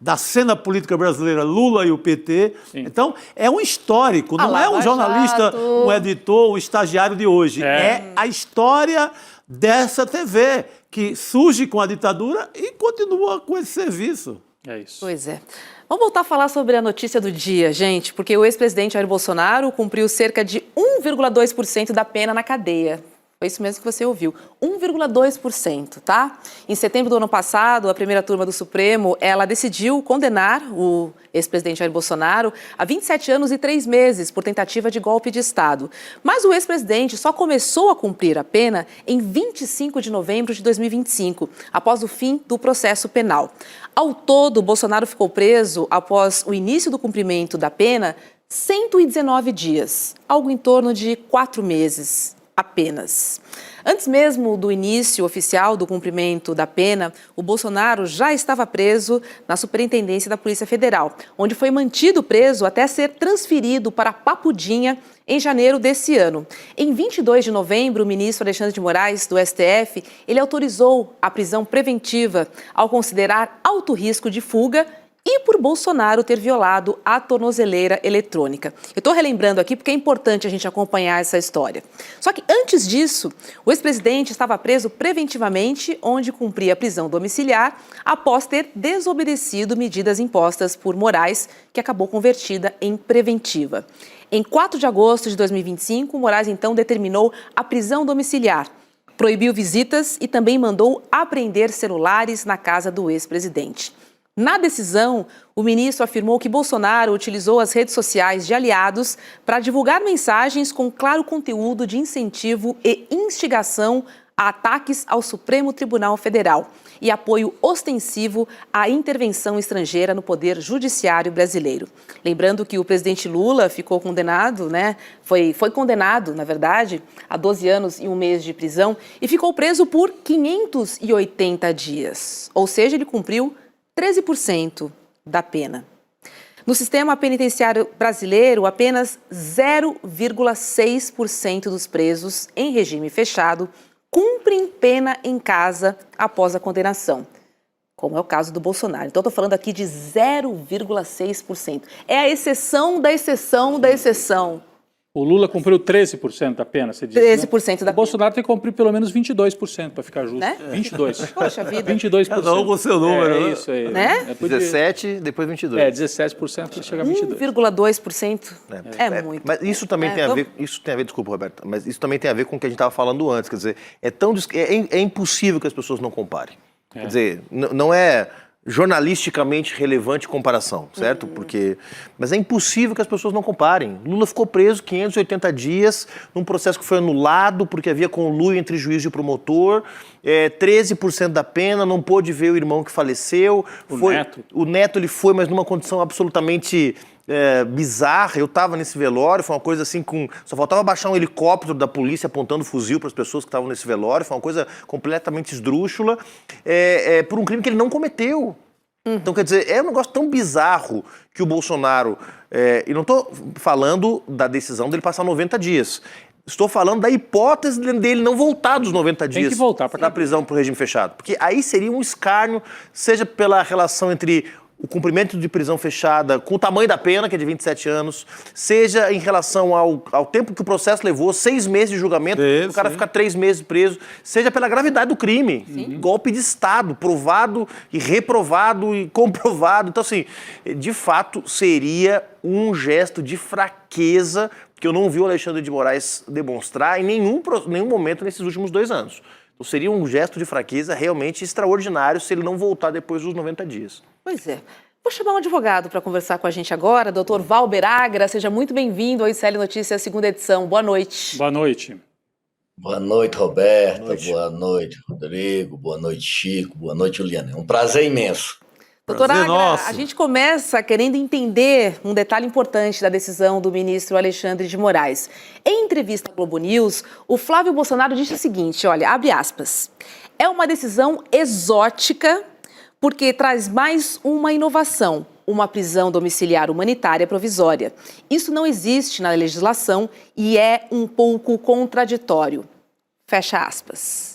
da cena política brasileira Lula e o PT. Sim. Então, é um histórico, não é um jornalista, um editor, um estagiário de hoje. É a história dessa TV, que surge com a ditadura e continua com esse serviço. É isso. Pois é. Vamos voltar a falar sobre a notícia do dia, gente, porque o ex-presidente Jair Bolsonaro cumpriu cerca de 1,2% da pena na cadeia. Foi isso mesmo que você ouviu, 1,2%, tá? Em setembro do ano passado, a primeira turma do Supremo, ela decidiu condenar o ex-presidente Jair Bolsonaro a 27 anos e 3 meses por tentativa de golpe de Estado. Mas o ex-presidente só começou a cumprir a pena em 25 de novembro de 2025, após o fim do processo penal. Ao todo, Bolsonaro ficou preso após o início do cumprimento da pena 119 dias, algo em torno de 4 meses. Apenas. Antes mesmo do início oficial do cumprimento da pena, o Bolsonaro já estava preso na Superintendência da Polícia Federal, onde foi mantido preso até ser transferido para Papudinha em janeiro desse ano. Em 22 de novembro, o ministro Alexandre de Moraes, do STF, ele autorizou a prisão preventiva ao considerar alto risco de fuga e por Bolsonaro ter violado a tornozeleira eletrônica. Eu estou relembrando aqui porque é importante a gente acompanhar essa história. Só que antes disso, o ex-presidente estava preso preventivamente, onde cumpria prisão domiciliar, após ter desobedecido medidas impostas por Moraes, que acabou convertida em preventiva. Em 4 de agosto de 2025, Moraes então determinou a prisão domiciliar, proibiu visitas e também mandou apreender celulares na casa do ex-presidente. Na decisão, o ministro afirmou que Bolsonaro utilizou as redes sociais de aliados para divulgar mensagens com claro conteúdo de incentivo e instigação a ataques ao Supremo Tribunal Federal e apoio ostensivo à intervenção estrangeira no Poder Judiciário brasileiro. Lembrando que o presidente Lula ficou condenado, foi condenado, na verdade, a 12 anos e 1 mês de prisão e ficou preso por 580 dias. Ou seja, ele cumpriu 13% da pena. No sistema penitenciário brasileiro, apenas 0,6% dos presos em regime fechado cumprem pena em casa após a condenação, como é o caso do Bolsonaro. Então, estou falando aqui de 0,6%. É a exceção da exceção da exceção. O Lula cumpriu 13% da pena, você disse, 13% da pena. O Bolsonaro tem que cumprir pelo menos 22%, para ficar justo. 22%. Poxa vida. 22%. Cada um com o seu número, né? É isso aí. Né? 17, depois 22. 17% chega a 22%. 1,2% é muito. Mas isso também tem a ver, desculpa, Roberto, mas isso também tem a ver com o que a gente estava falando antes, quer dizer, é impossível que as pessoas não comparem. Quer dizer, não é jornalisticamente relevante comparação, certo? Mas é impossível que as pessoas não comparem. Lula ficou preso 580 dias num processo que foi anulado porque havia conluio entre juiz e promotor, 13% da pena, não pôde ver o irmão que faleceu. O neto ele foi, mas numa condição absolutamente bizarra. Eu estava nesse velório, foi uma coisa assim só faltava baixar um helicóptero da polícia apontando fuzil para as pessoas que estavam nesse velório, foi uma coisa completamente esdrúxula, por um crime que ele não cometeu. Então, quer dizer, é um negócio tão bizarro que o Bolsonaro, e não estou falando da decisão dele passar 90 dias, estou falando da hipótese dele não voltar dos 90 dias. Tem que voltar da prisão para o regime fechado. Porque aí seria um escárnio, seja pela relação entre o cumprimento de prisão fechada com o tamanho da pena, que é de 27 anos, seja em relação ao tempo que o processo levou, 6 meses de julgamento, o cara ficar 3 meses preso, seja pela gravidade do crime. Golpe de Estado, provado e reprovado e comprovado. Então, assim, de fato, seria um gesto de fraqueza que eu não vi o Alexandre de Moraes demonstrar em nenhum momento nesses últimos 2 anos. Então, seria um gesto de fraqueza realmente extraordinário se ele não voltar depois dos 90 dias. Pois é. Vou chamar um advogado para conversar com a gente agora, doutor Valber Agra. Seja muito bem-vindo ao ICL Notícias, segunda edição. Boa noite. Boa noite. Boa noite, Roberta. Boa noite, Rodrigo. Boa noite, Chico. Boa noite, Juliana. É um prazer imenso. Doutor Agra, a gente começa querendo entender um detalhe importante da decisão do ministro Alexandre de Moraes. Em entrevista à Globo News, o Flávio Bolsonaro disse o seguinte, olha, abre aspas, é uma decisão exótica porque traz mais uma inovação, uma prisão domiciliar humanitária provisória. Isso não existe na legislação e é um pouco contraditório. Fecha aspas.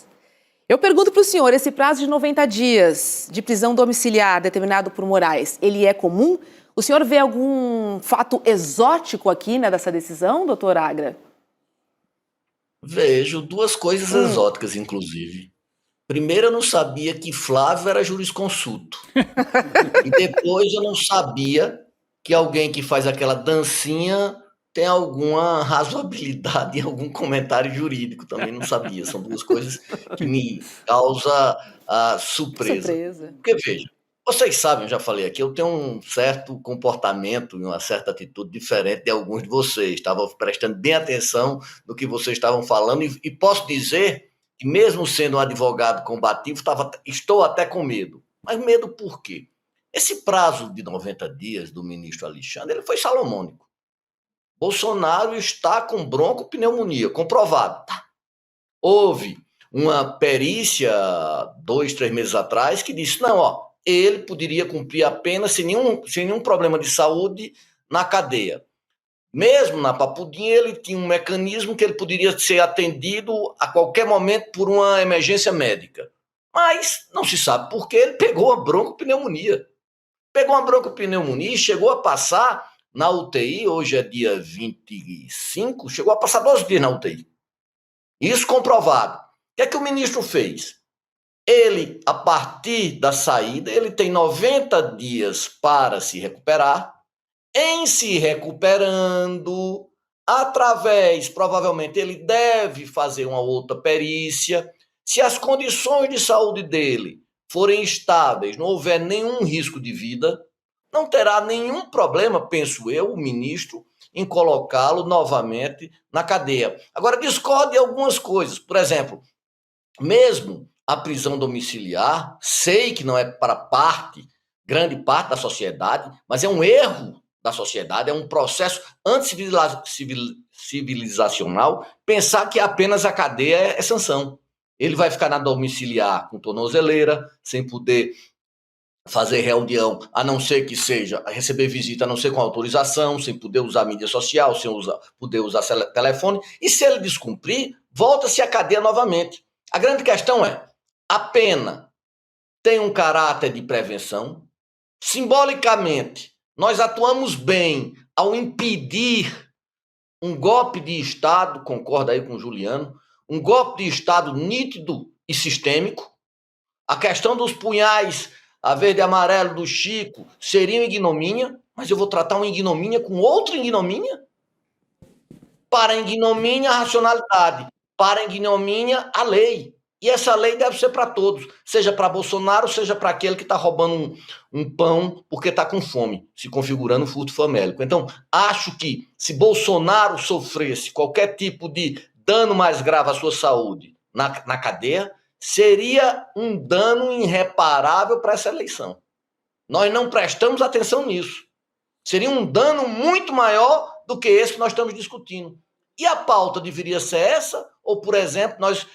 Eu pergunto para o senhor, esse prazo de 90 dias de prisão domiciliar determinado por Moraes, ele é comum? O senhor vê algum fato exótico aqui, né, dessa decisão, doutor Agra? Vejo 2 coisas exóticas, inclusive. Primeiro, eu não sabia que Flávio era jurisconsulto. E depois eu não sabia que alguém que faz aquela dancinha tem alguma razoabilidade em algum comentário jurídico. Também não sabia. São 2 coisas que me causam surpresa. Porque, veja, vocês sabem, eu já falei aqui, eu tenho um certo comportamento e uma certa atitude diferente de alguns de vocês. Estava prestando bem atenção no que vocês estavam falando e posso dizer que mesmo sendo um advogado combativo, estou até com medo. Mas medo por quê? Esse prazo de 90 dias do ministro Alexandre, ele foi salomônico. Bolsonaro está com broncopneumonia, comprovado. Houve uma perícia 2, 3 meses atrás que disse, não, ele poderia cumprir a pena sem nenhum problema de saúde na cadeia. Mesmo na Papudinha, ele tinha um mecanismo que ele poderia ser atendido a qualquer momento por uma emergência médica. Mas não se sabe por que ele pegou uma broncopneumonia. Pegou uma broncopneumonia e chegou a passar na UTI, hoje é dia 25, chegou a passar 12 dias na UTI. Isso comprovado. O que é que o ministro fez? Ele, a partir da saída, ele tem 90 dias para se recuperar. Em se recuperando, provavelmente ele deve fazer uma outra perícia. Se as condições de saúde dele forem estáveis, não houver nenhum risco de vida, não terá nenhum problema, penso eu, o ministro, em colocá-lo novamente na cadeia. Agora, discordo de algumas coisas. Por exemplo, mesmo a prisão domiciliar, sei que não é para grande parte da sociedade, mas é um erro da sociedade, é um processo anticivilizacional pensar que apenas a cadeia é sanção. Ele vai ficar na domiciliar com tornozeleira, sem poder fazer reunião, a não ser que seja receber visita, a não ser com autorização, sem poder usar mídia social, sem poder usar telefone, e se ele descumprir, volta-se à cadeia novamente. A grande questão é, a pena tem um caráter de prevenção, simbolicamente, nós atuamos bem ao impedir um golpe de Estado, concorda aí com o Juliano, um golpe de Estado nítido e sistêmico. A questão dos punhais a verde e amarelo do Chico seria uma ignomínia, mas eu vou tratar uma ignomínia com outra ignomínia? Para a ignomínia, a racionalidade. Para a ignomínia, a lei. E essa lei deve ser para todos, seja para Bolsonaro, seja para aquele que está roubando um pão porque está com fome, se configurando furto famélico. Então, acho que se Bolsonaro sofresse qualquer tipo de dano mais grave à sua saúde na cadeia, seria um dano irreparável para essa eleição. Nós não prestamos atenção nisso. Seria um dano muito maior do que esse que nós estamos discutindo. E a pauta deveria ser essa? Ou, por exemplo, nós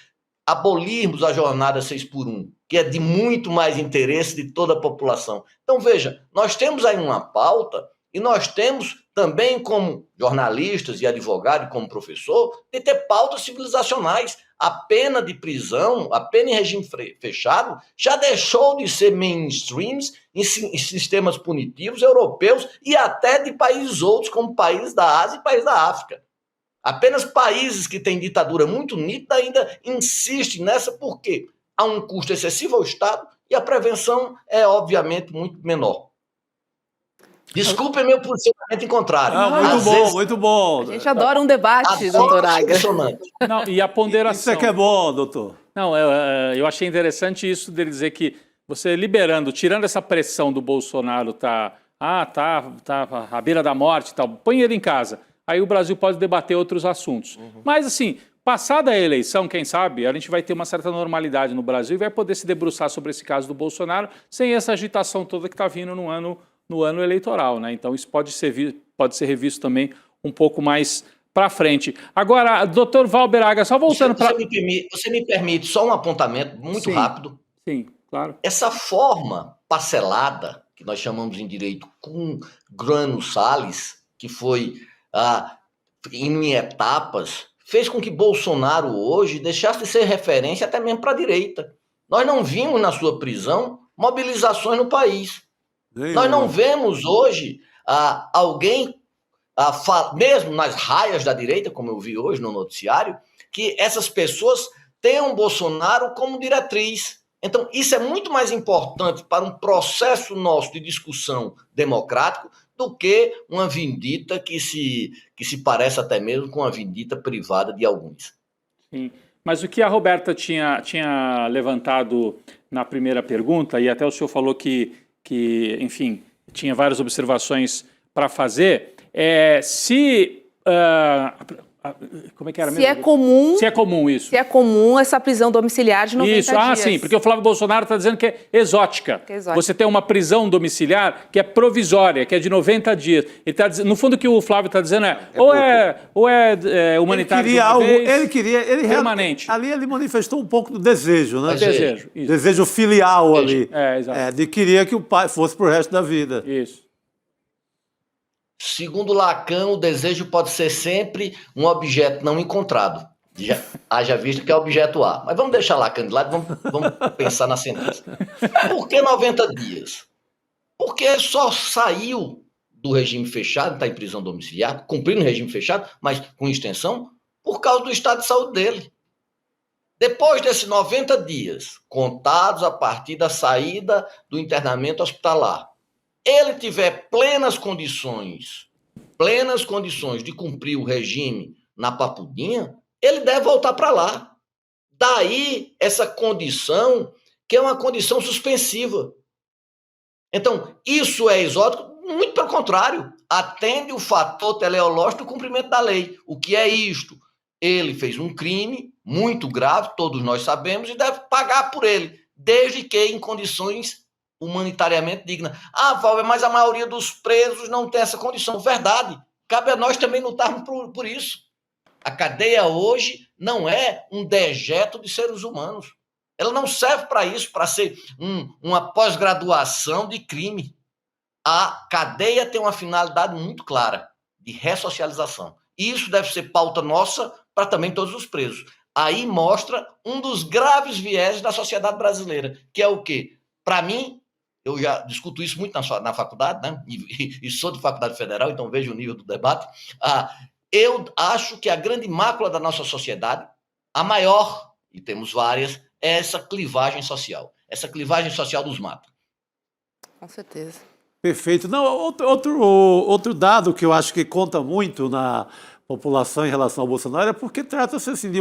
abolirmos a jornada 6x1, que é de muito mais interesse de toda a população. Então, veja, nós temos aí uma pauta e nós temos também, como jornalistas e advogados, como professor, de ter pautas civilizacionais. a pena de prisão, a pena em regime fechado, já deixou de ser mainstream em sistemas punitivos europeus e até de países outros, como países da Ásia e países da África. Apenas países que têm ditadura muito nítida ainda insistem nessa porque há um custo excessivo ao Estado e a prevenção é, obviamente, muito menor. Desculpem meu posicionamento em contrário. Muito bom, muito bom. A gente adora um debate, doutor Agra. Não, e a ponderação. Isso é que é bom, doutor. Não, eu achei interessante isso dele dizer que você liberando, tirando essa pressão do Bolsonaro, tá à beira da morte e tal, põe ele em casa. Aí o Brasil pode debater outros assuntos. Mas, assim, passada a eleição, quem sabe, a gente vai ter uma certa normalidade no Brasil e vai poder se debruçar sobre esse caso do Bolsonaro sem essa agitação toda que está vindo no ano eleitoral, né? Então isso pode ser revisto também um pouco mais para frente. Agora, doutor Valber Agra, só voltando para... Você me permite só um apontamento muito rápido? Sim, claro. Essa forma parcelada, que nós chamamos em direito cum grano salis, que foi em etapas, fez com que Bolsonaro hoje deixasse de ser referência até mesmo para a direita. Nós não vimos na sua prisão mobilizações no país. Nós não vemos hoje alguém, mesmo nas raias da direita, como eu vi hoje no noticiário, que essas pessoas tenham Bolsonaro como diretriz. Então, isso é muito mais importante para um processo nosso de discussão democrático do que uma vindita que se parece até mesmo com uma vindita privada de alguns. Sim. Mas o que a Roberta tinha levantado na primeira pergunta, e até o senhor falou que enfim, tinha várias observações para fazer, como é que era mesmo? Se é comum isso. Se é comum essa prisão domiciliar de 90 dias. Sim, porque o Flávio Bolsonaro está dizendo que é exótica. Você tem uma prisão domiciliar que é provisória, que é de 90 dias. Ele tá dizendo, no fundo, o que o Flávio está dizendo ou é humanitário. Ele queria permanente. Ali ele manifestou um pouco do desejo, né? Desejo filial ali. De queria que o pai fosse pro resto da vida. Isso. Segundo Lacan, o desejo pode ser sempre um objeto não encontrado. Haja visto que é objeto A. Mas vamos deixar Lacan de lado, vamos pensar na sentença. Por que 90 dias? Porque só saiu do regime fechado, está em prisão domiciliar, cumprindo o regime fechado, mas com extensão, por causa do estado de saúde dele. Depois desses 90 dias, contados a partir da saída do internamento hospitalar, ele tiver plenas condições de cumprir o regime na Papudinha, ele deve voltar para lá. Daí essa condição, que é uma condição suspensiva. Então, isso é exótico? Muito pelo contrário. Atende o fator teleológico do cumprimento da lei. O que é isto? Ele fez um crime muito grave, todos nós sabemos, e deve pagar por ele, desde que em condições humanitariamente digna. Valber, mas a maioria dos presos não tem essa condição. Verdade. Cabe a nós também lutarmos por isso. A cadeia hoje não é um dejeto de seres humanos. Ela não serve para isso, para ser uma pós-graduação de crime. A cadeia tem uma finalidade muito clara, de ressocialização. E isso deve ser pauta nossa para também todos os presos. Aí mostra um dos graves vieses da sociedade brasileira, que é o quê? Para mim, eu já discuto isso muito na faculdade, né? E sou de faculdade federal, então vejo o nível do debate. Eu acho que a grande mácula da nossa sociedade, a maior, e temos várias, é essa clivagem social. Essa clivagem social nos mata. Com certeza. Perfeito. Não, outro dado que eu acho que conta muito na população em relação ao Bolsonaro é porque trata-se assim de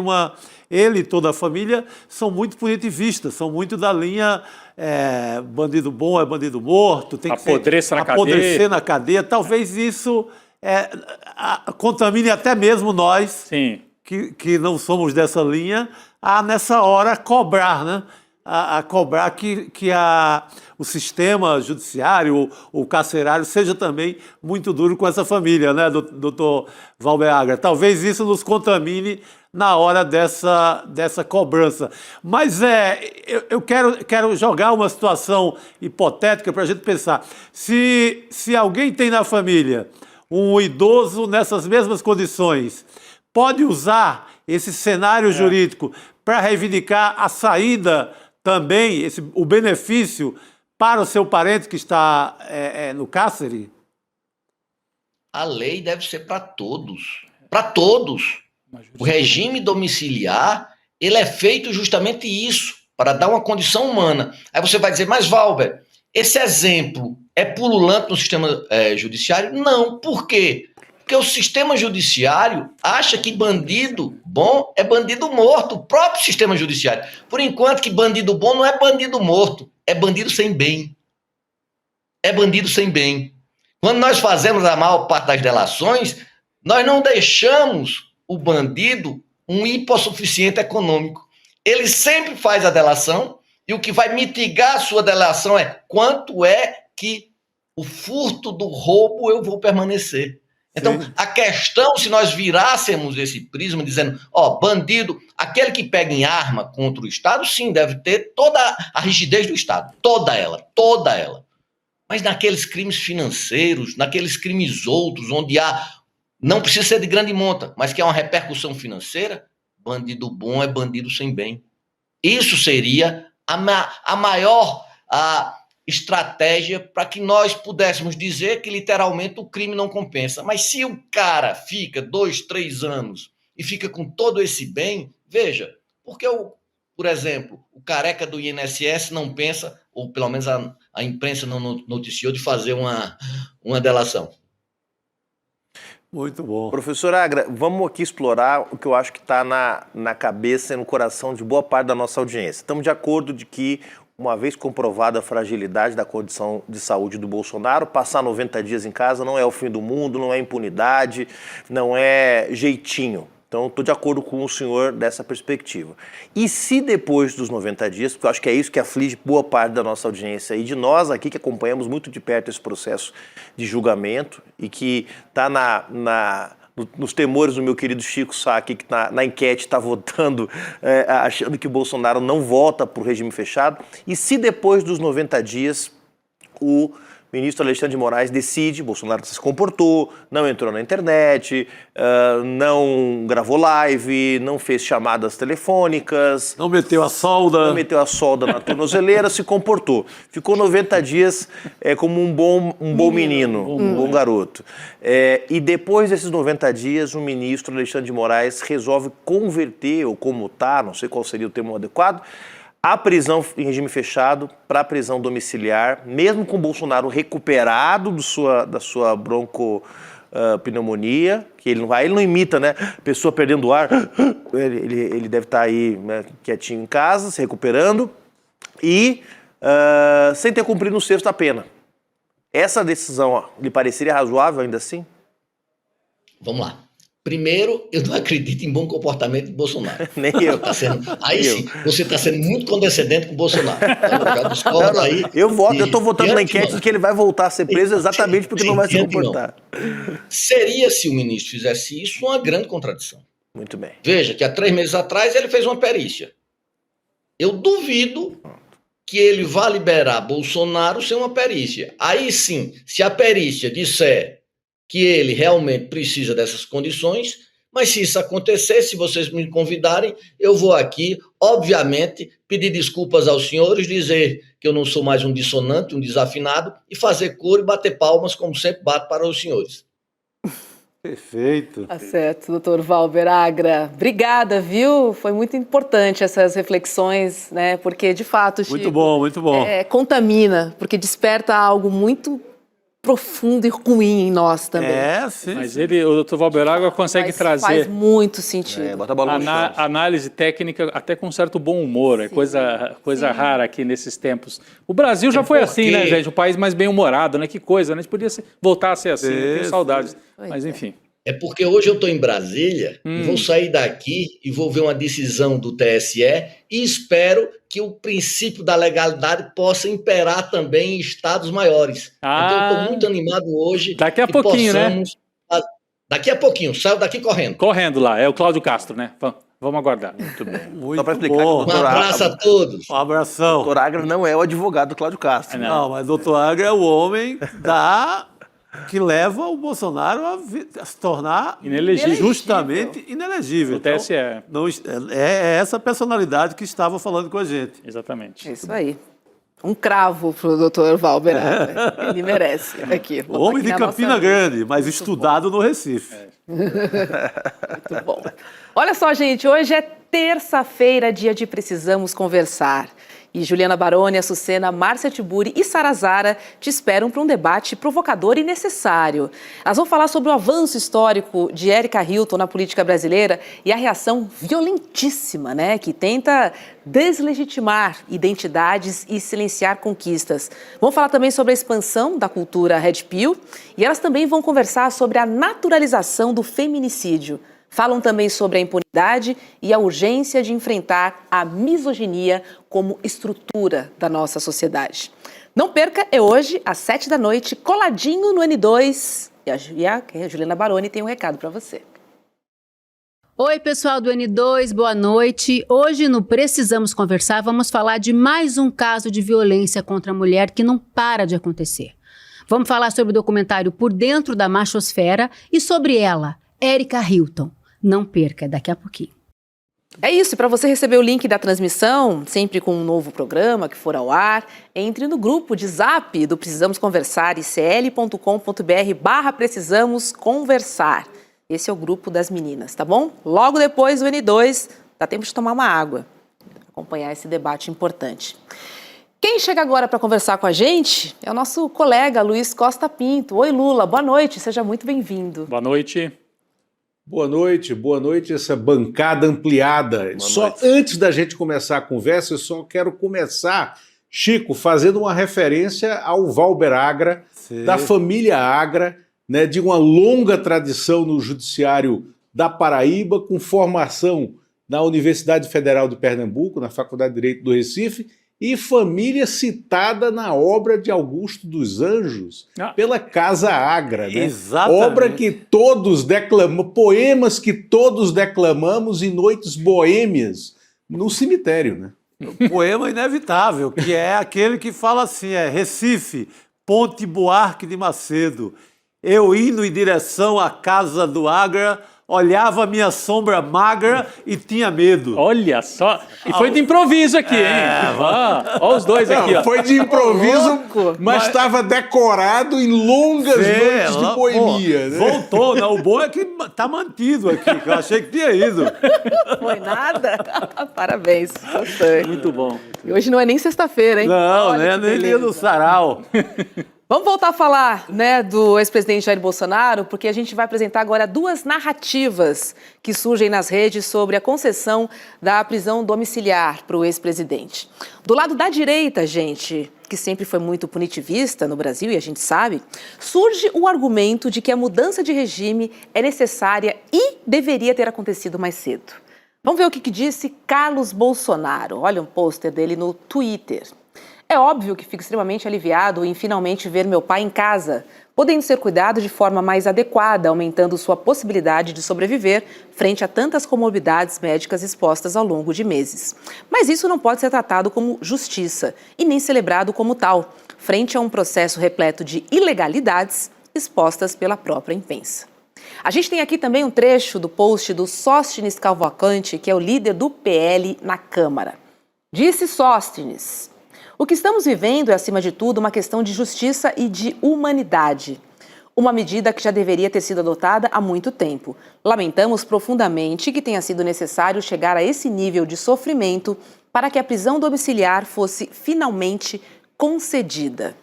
ele e toda a família são muito punitivistas, são muito da linha bandido bom é bandido morto, tem que apodrecer na cadeia. Talvez isso contamine até mesmo nós, sim, que não somos dessa linha, a nessa hora cobrar, né? A cobrar que o sistema judiciário, o carcerário, seja também muito duro com essa família, né, doutor Valber Agra? Talvez isso nos contamine na hora dessa cobrança. Mas eu quero jogar uma situação hipotética para a gente pensar. Se alguém tem na família um idoso nessas mesmas condições, pode usar esse cenário jurídico para reivindicar a saída também, o benefício para o seu parente que está no cárcere? A lei deve ser para todos. Para todos. O regime domiciliar, ele é feito justamente isso, para dar uma condição humana. Aí você vai dizer, mas Valber, esse exemplo é pululante no sistema judiciário? Não. Por quê? Porque o sistema judiciário acha que bandido bom é bandido morto, o próprio sistema judiciário. Por enquanto que bandido bom não é bandido morto, é bandido sem bem. É bandido sem bem. Quando nós fazemos a maior parte das delações, nós não deixamos o bandido um hipossuficiente econômico. Ele sempre faz a delação e o que vai mitigar a sua delação é quanto é que o furto do roubo eu vou permanecer. Então, a questão, se nós virássemos esse prisma dizendo, bandido, aquele que pega em arma contra o Estado, sim, deve ter toda a rigidez do Estado, toda ela. Mas naqueles crimes financeiros, naqueles crimes outros, onde não precisa ser de grande monta, mas que há uma repercussão financeira, bandido bom é bandido sem bem. Isso seria a maior estratégia para que nós pudéssemos dizer que literalmente o crime não compensa. Mas se o cara fica 2, 3 anos e fica com todo esse bem, veja, porque por exemplo, o careca do INSS não pensa, ou pelo menos a imprensa não noticiou, de fazer uma delação. Muito bom. Professor Agra, vamos aqui explorar o que eu acho que está na cabeça e no coração de boa parte da nossa audiência. Estamos de acordo de que, uma vez comprovada a fragilidade da condição de saúde do Bolsonaro, passar 90 dias em casa não é o fim do mundo, não é impunidade, não é jeitinho. Então, estou de acordo com o senhor dessa perspectiva. E se depois dos 90 dias, porque eu acho que é isso que aflige boa parte da nossa audiência e de nós aqui que acompanhamos muito de perto esse processo de julgamento e que está nos temores do meu querido Chico Sá, que na enquete está votando, achando que o Bolsonaro não volta para o regime fechado, e se depois dos 90 dias o ministro Alexandre de Moraes decide, Bolsonaro se comportou, não entrou na internet, não gravou live, não fez chamadas telefônicas. Não meteu a solda. Não meteu a solda na tornozeleira, se comportou. Ficou 90 dias como um bom menino, um bom garoto. E depois desses 90 dias, o ministro Alexandre de Moraes resolve converter, ou comutar, não sei qual seria o termo adequado, a prisão em regime fechado para a prisão domiciliar, mesmo com o Bolsonaro recuperado da sua broncopneumonia, que ele não imita, né? Pessoa perdendo o ar, ele deve estar aí, né, quietinho em casa, se recuperando, e sem ter cumprido um sexto da pena. Essa decisão lhe pareceria razoável ainda assim? Vamos lá. Primeiro, eu não acredito em bom comportamento de Bolsonaro. Nem eu. Sim, você está sendo muito condescendente com o Bolsonaro. Eu estou votando na enquete que ele vai voltar a ser preso exatamente porque não vai se comportar. Seria, se o ministro fizesse isso, uma grande contradição. Muito bem. Veja que há 3 meses atrás ele fez uma perícia. Eu duvido que ele vá liberar Bolsonaro sem uma perícia. Aí sim, se a perícia disser que ele realmente precisa dessas condições, mas se isso acontecer, se vocês me convidarem, eu vou aqui, obviamente, pedir desculpas aos senhores, dizer que eu não sou mais um dissonante, um desafinado, e fazer coro e bater palmas, como sempre bato para os senhores. Perfeito. Tá certo, doutor Valber Agra. Obrigada, viu? Foi muito importante essas reflexões, né? Porque, de fato, Chico, muito bom, muito bom. Contamina, porque desperta algo muito profundo e ruim em nós também. Sim. Mas o doutor Valber Agra consegue trazer... Faz muito sentido. Bota a bola no chão. Análise técnica até com certo bom humor, é coisa rara aqui nesses tempos. O Brasil já foi assim, né, gente? O país mais bem-humorado, né? Que coisa, né? A gente podia voltar a ser assim, tenho saudades. Mas enfim. É porque hoje eu estou em Brasília e vou sair daqui e vou ver uma decisão do TSE e espero que o princípio da legalidade possa imperar também em estados maiores. Então eu estou muito animado hoje. Daqui a pouquinho, né? Daqui a pouquinho, saio daqui correndo. Correndo lá, é o Cláudio Castro, né? Vamos aguardar. Muito bem. Muito Só para explicar bom. que Um abraço a todos. Um abração. o doutor Agra não é o advogado do Cláudio Castro. Não, mas o doutor Agra é o homem da que leva o Bolsonaro a se tornar Inelegível. justamente inelegível. O TSE. Então, não, é essa personalidade que estava falando com a gente. Exatamente. É isso aí. Um cravo pro doutor Valber. Ele merece aqui. O homem de Campina Grande, mas estudado no Recife. Muito bom. Olha só, gente, hoje é terça-feira, dia de Precisamos Conversar. E Juliana Baroni, Açucena, Márcia Tiburi e Sara Zara te esperam para um debate provocador e necessário. Elas vão falar sobre o avanço histórico de Erika Hilton na política brasileira e a reação violentíssima, né, que tenta deslegitimar identidades e silenciar conquistas. Vão falar também sobre a expansão da cultura Red Pill e elas também vão conversar sobre a naturalização do feminicídio. Falam também sobre a impunidade e a urgência de enfrentar a misoginia como estrutura da nossa sociedade. Não perca, é hoje, às 19h, coladinho no N2. E a Juliana Baroni tem um recado para você. Oi, pessoal do N2, boa noite. Hoje no Precisamos Conversar vamos falar de mais um caso de violência contra a mulher que não para de acontecer. Vamos falar sobre o documentário Por Dentro da Machosfera e sobre ela, Erika Hilton. Não perca, daqui a pouquinho. É isso, e para você receber o link da transmissão, sempre com um novo programa que for ao ar, entre no grupo de Zap do Precisamos Conversar, icl.com.br/Precisamos Conversar. Esse é o grupo das meninas, tá bom? Logo depois do N2, dá tempo de tomar uma água, acompanhar esse debate importante. Quem chega agora para conversar com a gente é o nosso colega Luiz Costa Pinto. Oi, Lula, boa noite, seja muito bem-vindo. Boa noite. Boa noite, essa bancada ampliada. Antes da gente começar a conversa, eu só quero começar, Chico, fazendo uma referência ao Valber Agra, da família Agra, né, de uma longa tradição no judiciário da Paraíba, com formação na Universidade Federal de Pernambuco, na Faculdade de Direito do Recife, e família citada na obra de Augusto dos Anjos, pela Casa Agra, né? Exatamente. Obra que todos declamamos, poemas que todos declamamos em noites boêmias no cemitério, né? O poema inevitável, que é aquele que fala assim, Recife, Ponte Buarque de Macedo, eu indo em direção à Casa do Agra, olhava minha sombra magra e tinha medo. Olha só. E foi de improviso aqui, hein? Olha os dois aqui, ó. Foi de improviso, mas estava decorado em longas noites de poemia. Né? Voltou, né? O bom é que tá mantido aqui, que eu achei que tinha ido. Foi nada? Parabéns, gostei. Muito bom. E hoje não é nem sexta-feira, hein? Não, nem dia do sarau. Vamos voltar a falar, né, do ex-presidente Jair Bolsonaro, porque a gente vai apresentar agora duas narrativas que surgem nas redes sobre a concessão da prisão domiciliar para o ex-presidente. Do lado da direita, gente, que sempre foi muito punitivista no Brasil, e a gente sabe, surge o argumento de que a mudança de regime é necessária e deveria ter acontecido mais cedo. Vamos ver o que disse Carlos Bolsonaro. Olha um pôster dele no Twitter. É óbvio que fico extremamente aliviado em finalmente ver meu pai em casa, podendo ser cuidado de forma mais adequada, aumentando sua possibilidade de sobreviver frente a tantas comorbidades médicas expostas ao longo de meses. Mas isso não pode ser tratado como justiça e nem celebrado como tal, frente a um processo repleto de ilegalidades expostas pela própria imprensa. A gente tem aqui também um trecho do post do Sóstenes Cavalcante, que é o líder do PL na Câmara. Disse Sóstenes: o que estamos vivendo é, acima de tudo, uma questão de justiça e de humanidade. Uma medida que já deveria ter sido adotada há muito tempo. Lamentamos profundamente que tenha sido necessário chegar a esse nível de sofrimento para que a prisão domiciliar fosse finalmente concedida.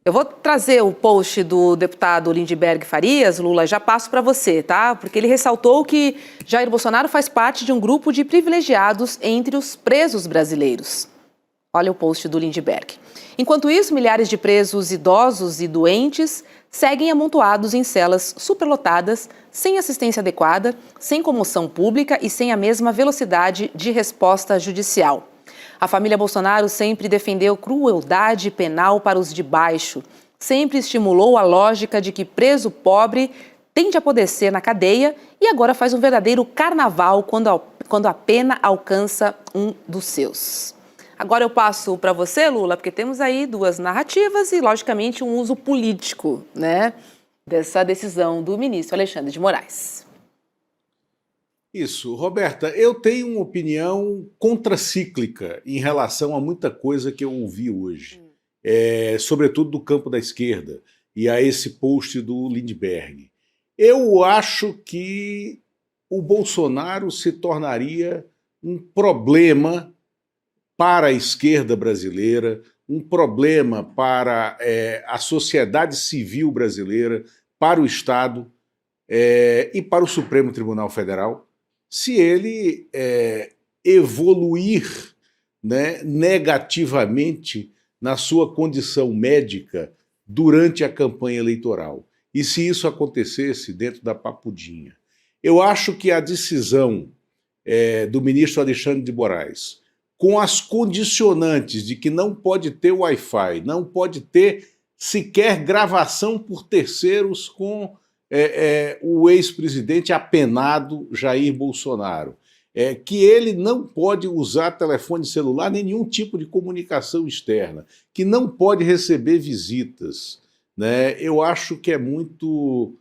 Eu vou trazer o post do deputado Lindbergh Farias, Lula, já passo para você, tá? Porque ele ressaltou que Jair Bolsonaro faz parte de um grupo de privilegiados entre os presos brasileiros. Olha o post do Lindbergh. Enquanto isso, milhares de presos idosos e doentes seguem amontoados em celas superlotadas, sem assistência adequada, sem comoção pública e sem a mesma velocidade de resposta judicial. A família Bolsonaro sempre defendeu crueldade penal para os de baixo, sempre estimulou a lógica de que preso pobre tende a apodrecer na cadeia e agora faz um verdadeiro carnaval quando a pena alcança um dos seus. Agora eu passo para você, Lula, porque temos aí duas narrativas e, logicamente, um uso político, né, dessa decisão do ministro Alexandre de Moraes. Isso, Roberta, eu tenho uma opinião contracíclica em relação a muita coisa que eu ouvi hoje, sobretudo do campo da esquerda, e a esse post do Lindbergh. Eu acho que o Bolsonaro se tornaria um problema para a esquerda brasileira, um problema para a sociedade civil brasileira, para o Estado e para o Supremo Tribunal Federal, se ele evoluir, né, negativamente na sua condição médica durante a campanha eleitoral. E se isso acontecesse dentro da papudinha. Eu acho que a decisão do ministro Alexandre de Moraes, com as condicionantes de que não pode ter Wi-Fi, não pode ter sequer gravação por terceiros com o ex-presidente apenado Jair Bolsonaro, que ele não pode usar telefone celular, nenhum tipo de comunicação externa, que não pode receber visitas, né? Eu acho que é muito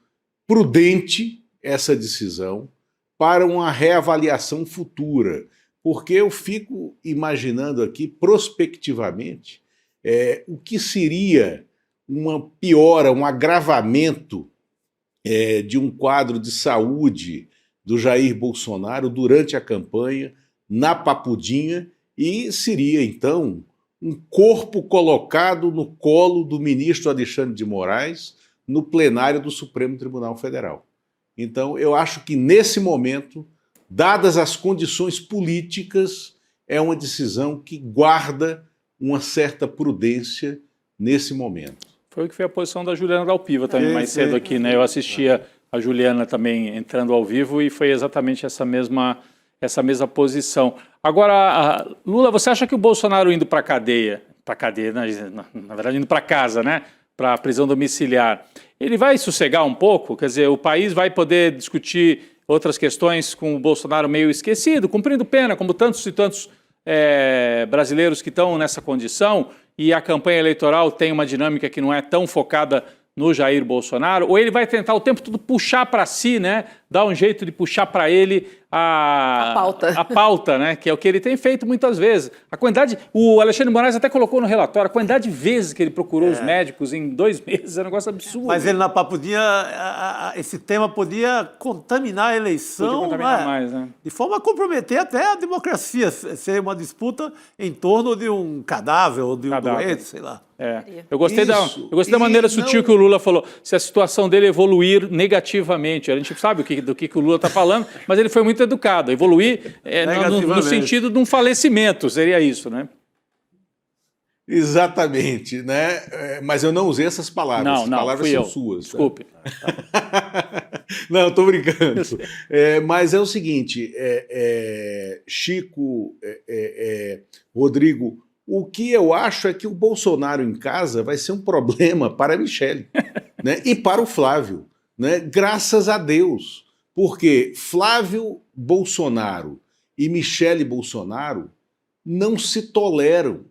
prudente essa decisão para uma reavaliação futura, porque eu fico imaginando aqui, prospectivamente, o que seria uma piora, um agravamento de um quadro de saúde do Jair Bolsonaro durante a campanha, na papudinha, e seria, então, um corpo colocado no colo do ministro Alexandre de Moraes no plenário do Supremo Tribunal Federal. Então, eu acho que, nesse momento, dadas as condições políticas, é uma decisão que guarda uma certa prudência nesse momento. Foi o que foi a posição da Juliana Dalpiva também mais cedo aqui, né? Eu assistia a Juliana também entrando ao vivo e foi exatamente essa mesma posição. Agora, Lula, você acha que o Bolsonaro indo para a cadeia, na verdade indo para casa, né? Para a prisão domiciliar, ele vai sossegar um pouco? Quer dizer, o país vai poder discutir outras questões com o Bolsonaro meio esquecido, cumprindo pena, como tantos e tantos brasileiros que estão nessa condição, e a campanha eleitoral tem uma dinâmica que não é tão focada no Jair Bolsonaro, ou ele vai tentar o tempo todo puxar para si, né? Dar um jeito de puxar para ele a pauta, né? Que é o que ele tem feito muitas vezes. A quantidade, o Alexandre de Moraes até colocou no relatório, a quantidade de vezes que ele procurou os médicos em 2 meses é um negócio absurdo. Mas ele na papudinha, esse tema podia contaminar a eleição, podia contaminar mais, né? De forma a comprometer até a democracia, ser uma disputa em torno de um cadáver ou de um doente, sei lá. Eu gostei da maneira sutil que o Lula falou, se a situação dele evoluir negativamente. A gente sabe do que o Lula está falando, mas ele foi muito educado. Evoluir no sentido de um falecimento, seria isso, né? Exatamente, né? Mas eu não usei essas palavras. As palavras são suas. Desculpe. Não, estou brincando. Mas é o seguinte, Chico, Rodrigo, o que eu acho é que o Bolsonaro em casa vai ser um problema para a Michele, né? E para o Flávio, né? Graças a Deus, porque Flávio Bolsonaro e Michele Bolsonaro não se toleram.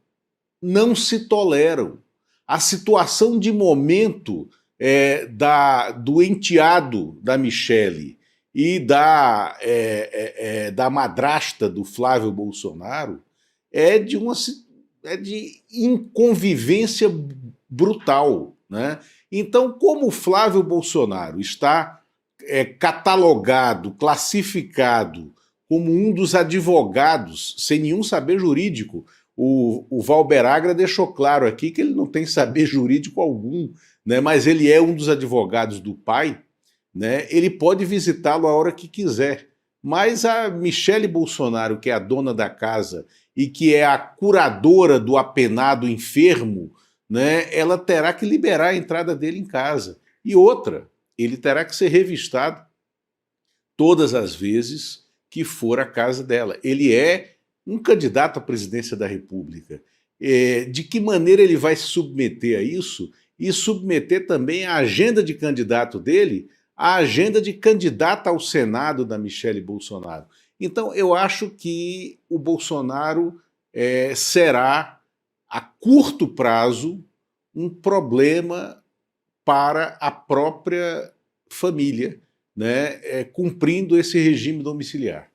Não se toleram. A situação de momento do enteado da Michele e da madrasta do Flávio Bolsonaro é de inconvivência brutal, né? Então, como o Flávio Bolsonaro está catalogado, classificado como um dos advogados sem nenhum saber jurídico, o Valber Agra deixou claro aqui que ele não tem saber jurídico algum, né? Mas ele é um dos advogados do pai, né? Ele pode visitá-lo a hora que quiser. Mas a Michele Bolsonaro, que é a dona da casa e que é a curadora do apenado enfermo, né, ela terá que liberar a entrada dele em casa. E outra, ele terá que ser revistado todas as vezes que for à casa dela. Ele é um candidato à presidência da República. De que maneira ele vai se submeter a isso e submeter também a agenda de candidato dele à agenda de candidata ao Senado da Michele Bolsonaro. Então, eu acho que o Bolsonaro será, a curto prazo, um problema para a própria família, né, cumprindo esse regime domiciliar.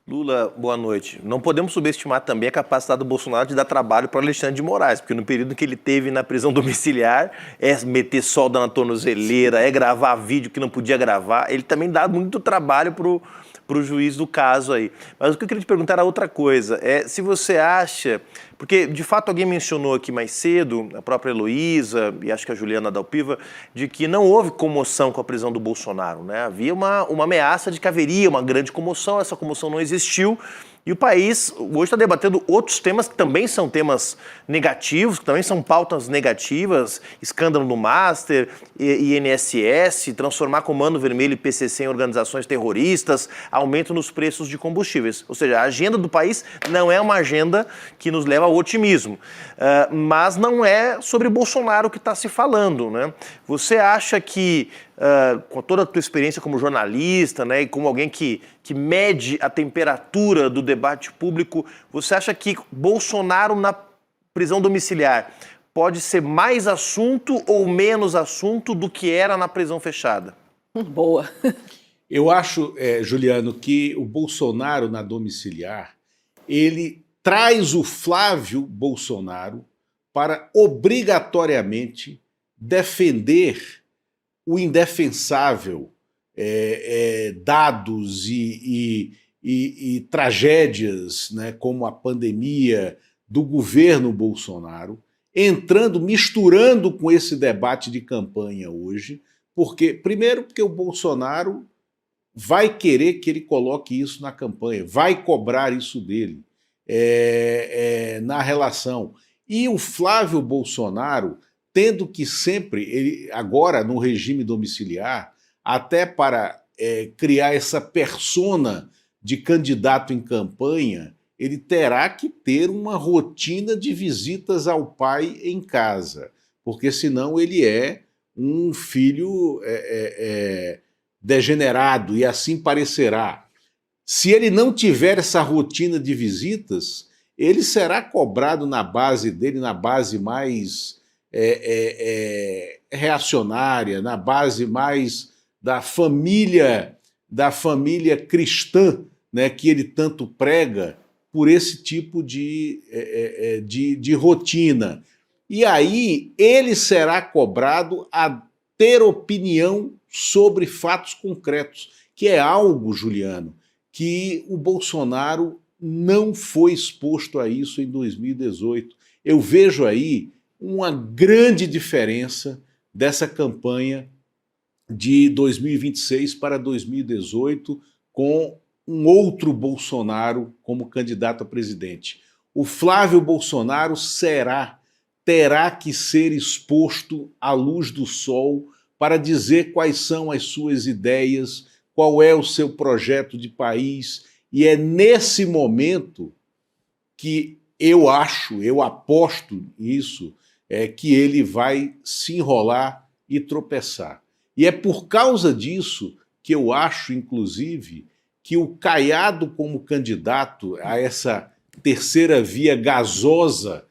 Lula, boa noite. Não podemos subestimar também a capacidade do Bolsonaro de dar trabalho para Alexandre de Moraes, porque no período que ele teve na prisão domiciliar, é meter solda na tornozeleira, é gravar vídeo que não podia gravar, ele também dá muito trabalho para o juiz do caso aí. Mas o que eu queria te perguntar era outra coisa, se você acha, porque de fato alguém mencionou aqui mais cedo, a própria Heloísa e acho que a Juliana Dalpiva, de que não houve comoção com a prisão do Bolsonaro, né? Havia uma ameaça de que haveria uma grande comoção, essa comoção não existiu. E o país hoje está debatendo outros temas que também são temas negativos, que também são pautas negativas, escândalo no Master, INSS, transformar Comando Vermelho e PCC em organizações terroristas, aumento nos preços de combustíveis. Ou seja, a agenda do país não é uma agenda que nos leva ao otimismo, mas não é sobre Bolsonaro que está se falando, né? Você acha que, com toda a tua experiência como jornalista, né, e como alguém que mede a temperatura do debate público, você acha que Bolsonaro na prisão domiciliar pode ser mais assunto ou menos assunto do que era na prisão fechada? Boa. Eu acho, Juliano, que o Bolsonaro na domiciliar, ele traz o Flávio Bolsonaro para obrigatoriamente defender o indefensável, dados e tragédias, né, como a pandemia do governo Bolsonaro, misturando com esse debate de campanha hoje, primeiro porque o Bolsonaro vai querer que ele coloque isso na campanha, vai cobrar isso dele na relação. E o Flávio Bolsonaro, tendo que sempre, agora no regime domiciliar, até para criar essa persona de candidato em campanha, ele terá que ter uma rotina de visitas ao pai em casa, porque senão ele é um filho degenerado e assim parecerá. Se ele não tiver essa rotina de visitas, ele será cobrado na base dele, na base mais reacionária, na base mais da família cristã, né, que ele tanto prega, por esse tipo de rotina. E aí ele será cobrado a ter opinião sobre fatos concretos, que é algo, Juliano, que o Bolsonaro não foi exposto a isso em 2018. Eu vejo aí uma grande diferença dessa campanha de 2026 para 2018, com um outro Bolsonaro como candidato a presidente. O Flávio Bolsonaro terá que ser exposto à luz do sol para dizer quais são as suas ideias, qual é o seu projeto de país, e é nesse momento que eu aposto nisso, que ele vai se enrolar e tropeçar. E é por causa disso que eu acho, inclusive, que o Caiado como candidato a essa terceira via gasosa,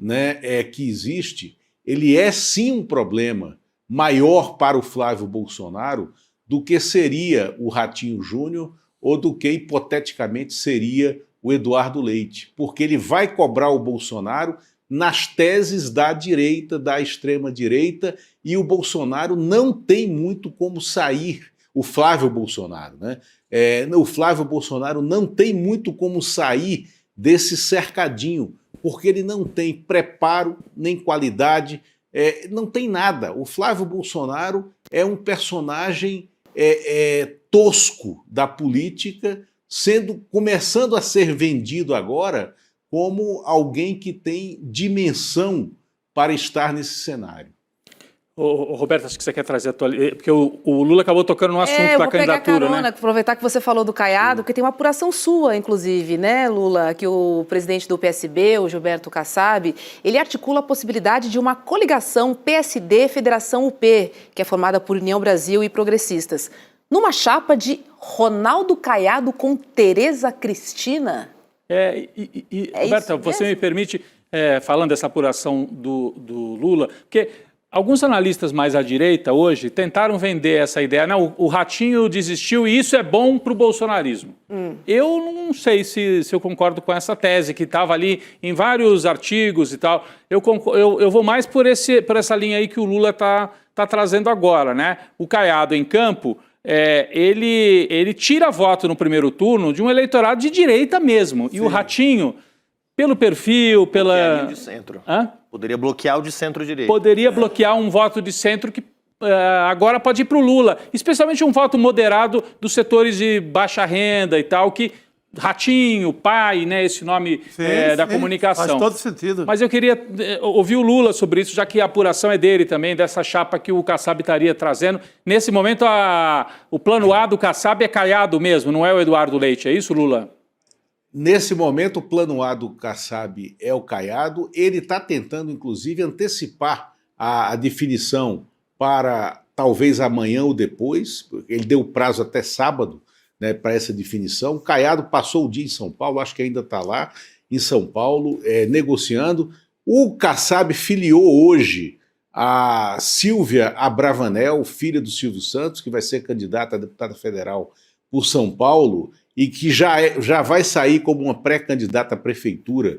né, que existe, ele é sim um problema maior para o Flávio Bolsonaro do que seria o Ratinho Júnior ou do que hipoteticamente seria o Eduardo Leite, porque ele vai cobrar o Bolsonaro nas teses da direita, da extrema-direita, e o Bolsonaro não tem muito como sair, o Flávio Bolsonaro, né? O Flávio Bolsonaro não tem muito como sair desse cercadinho, porque ele não tem preparo, nem qualidade, não tem nada. O Flávio Bolsonaro é um personagem tosco da política, começando a ser vendido agora como alguém que tem dimensão para estar nesse cenário. Roberto, acho que você quer trazer a tua... Porque o Lula acabou tocando no assunto da candidatura, carona, né? Aproveitar que você falou do Caiado, porque tem uma apuração sua, inclusive, né, Lula, que o presidente do PSB, o Gilberto Kassab, ele articula a possibilidade de uma coligação PSD-Federação UP, que é formada por União Brasil e progressistas, numa chapa de Ronaldo Caiado com Tereza Cristina. Roberta, você me permite, falando dessa apuração do Lula, porque alguns analistas mais à direita hoje tentaram vender essa ideia, não, o Ratinho desistiu e isso é bom para o bolsonarismo. Eu não sei se eu concordo com essa tese, que estava ali em vários artigos e tal. Eu vou mais por essa linha aí que o Lula tá trazendo agora, né? O Caiado em campo, ele tira voto no primeiro turno de um eleitorado de direita mesmo. Sim. E o Ratinho, pelo perfil, Bloquearia o de centro. Poderia bloquear o de centro-direita. Poderia bloquear um voto de centro que agora pode ir para o Lula. Especialmente um voto moderado dos setores de baixa renda e tal, que Ratinho, pai, né, esse nome da comunicação. Faz todo sentido. Mas eu queria ouvir o Lula sobre isso, já que a apuração é dele também, dessa chapa que o Kassab estaria trazendo. Nesse momento, o plano A do Kassab é Caiado mesmo, não é o Eduardo Leite, é isso, Lula? Nesse momento, o plano A do Kassab é o Caiado. Ele está tentando, inclusive, antecipar a definição para talvez amanhã ou depois. Ele deu prazo até sábado, né, para essa definição. O Caiado passou o dia em São Paulo, acho que ainda está lá em São Paulo, negociando. O Kassab filiou hoje a Silvia Abravanel, filha do Silvio Santos, que vai ser candidata a deputada federal por São Paulo, e que já vai sair como uma pré-candidata à prefeitura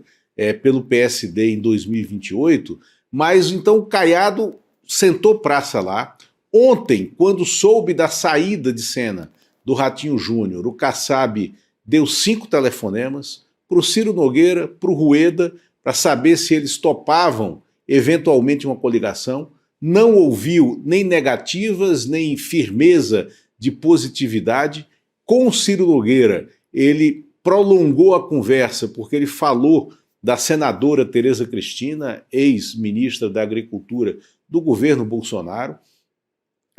pelo PSD em 2028, mas então o Caiado sentou praça lá. Ontem, quando soube da saída de cena do Ratinho Júnior, o Kassab deu 5 telefonemas para o Ciro Nogueira, para o Rueda, para saber se eles topavam eventualmente uma coligação. Não ouviu nem negativas, nem firmeza de positividade. Com o Ciro Nogueira, ele prolongou a conversa porque ele falou da senadora Tereza Cristina, ex-ministra da Agricultura do governo Bolsonaro.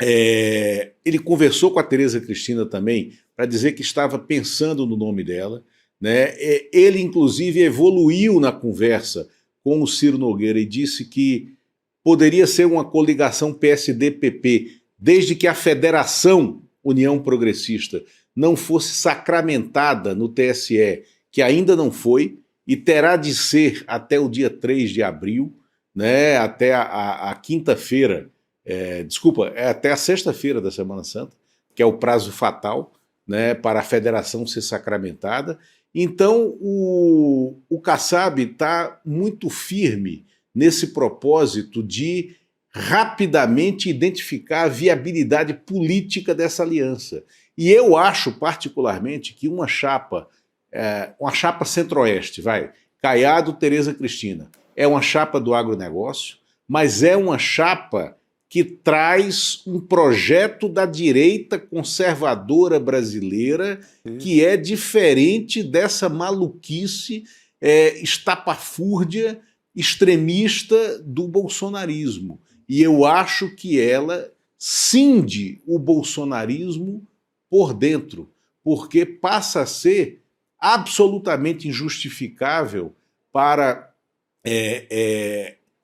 Ele conversou com a Tereza Cristina também para dizer que estava pensando no nome dela, né? Ele, inclusive, evoluiu na conversa com o Ciro Nogueira e disse que poderia ser uma coligação PSD-PP, desde que a Federação União Progressista não fosse sacramentada no TSE, que ainda não foi, e terá de ser até o dia 3 de abril, né, até a quinta-feira, até a sexta-feira da Semana Santa, que é o prazo fatal, né, para a federação ser sacramentada. Então, o Kassab está muito firme nesse propósito de rapidamente identificar a viabilidade política dessa aliança. E eu acho, particularmente, que uma chapa centro-oeste, Caiado, Tereza Cristina, é uma chapa do agronegócio, mas é uma chapa que traz um projeto da direita conservadora brasileira que é diferente dessa maluquice estapafúrdia extremista do bolsonarismo. E eu acho que ela cinde o bolsonarismo por dentro, porque passa a ser absolutamente injustificável para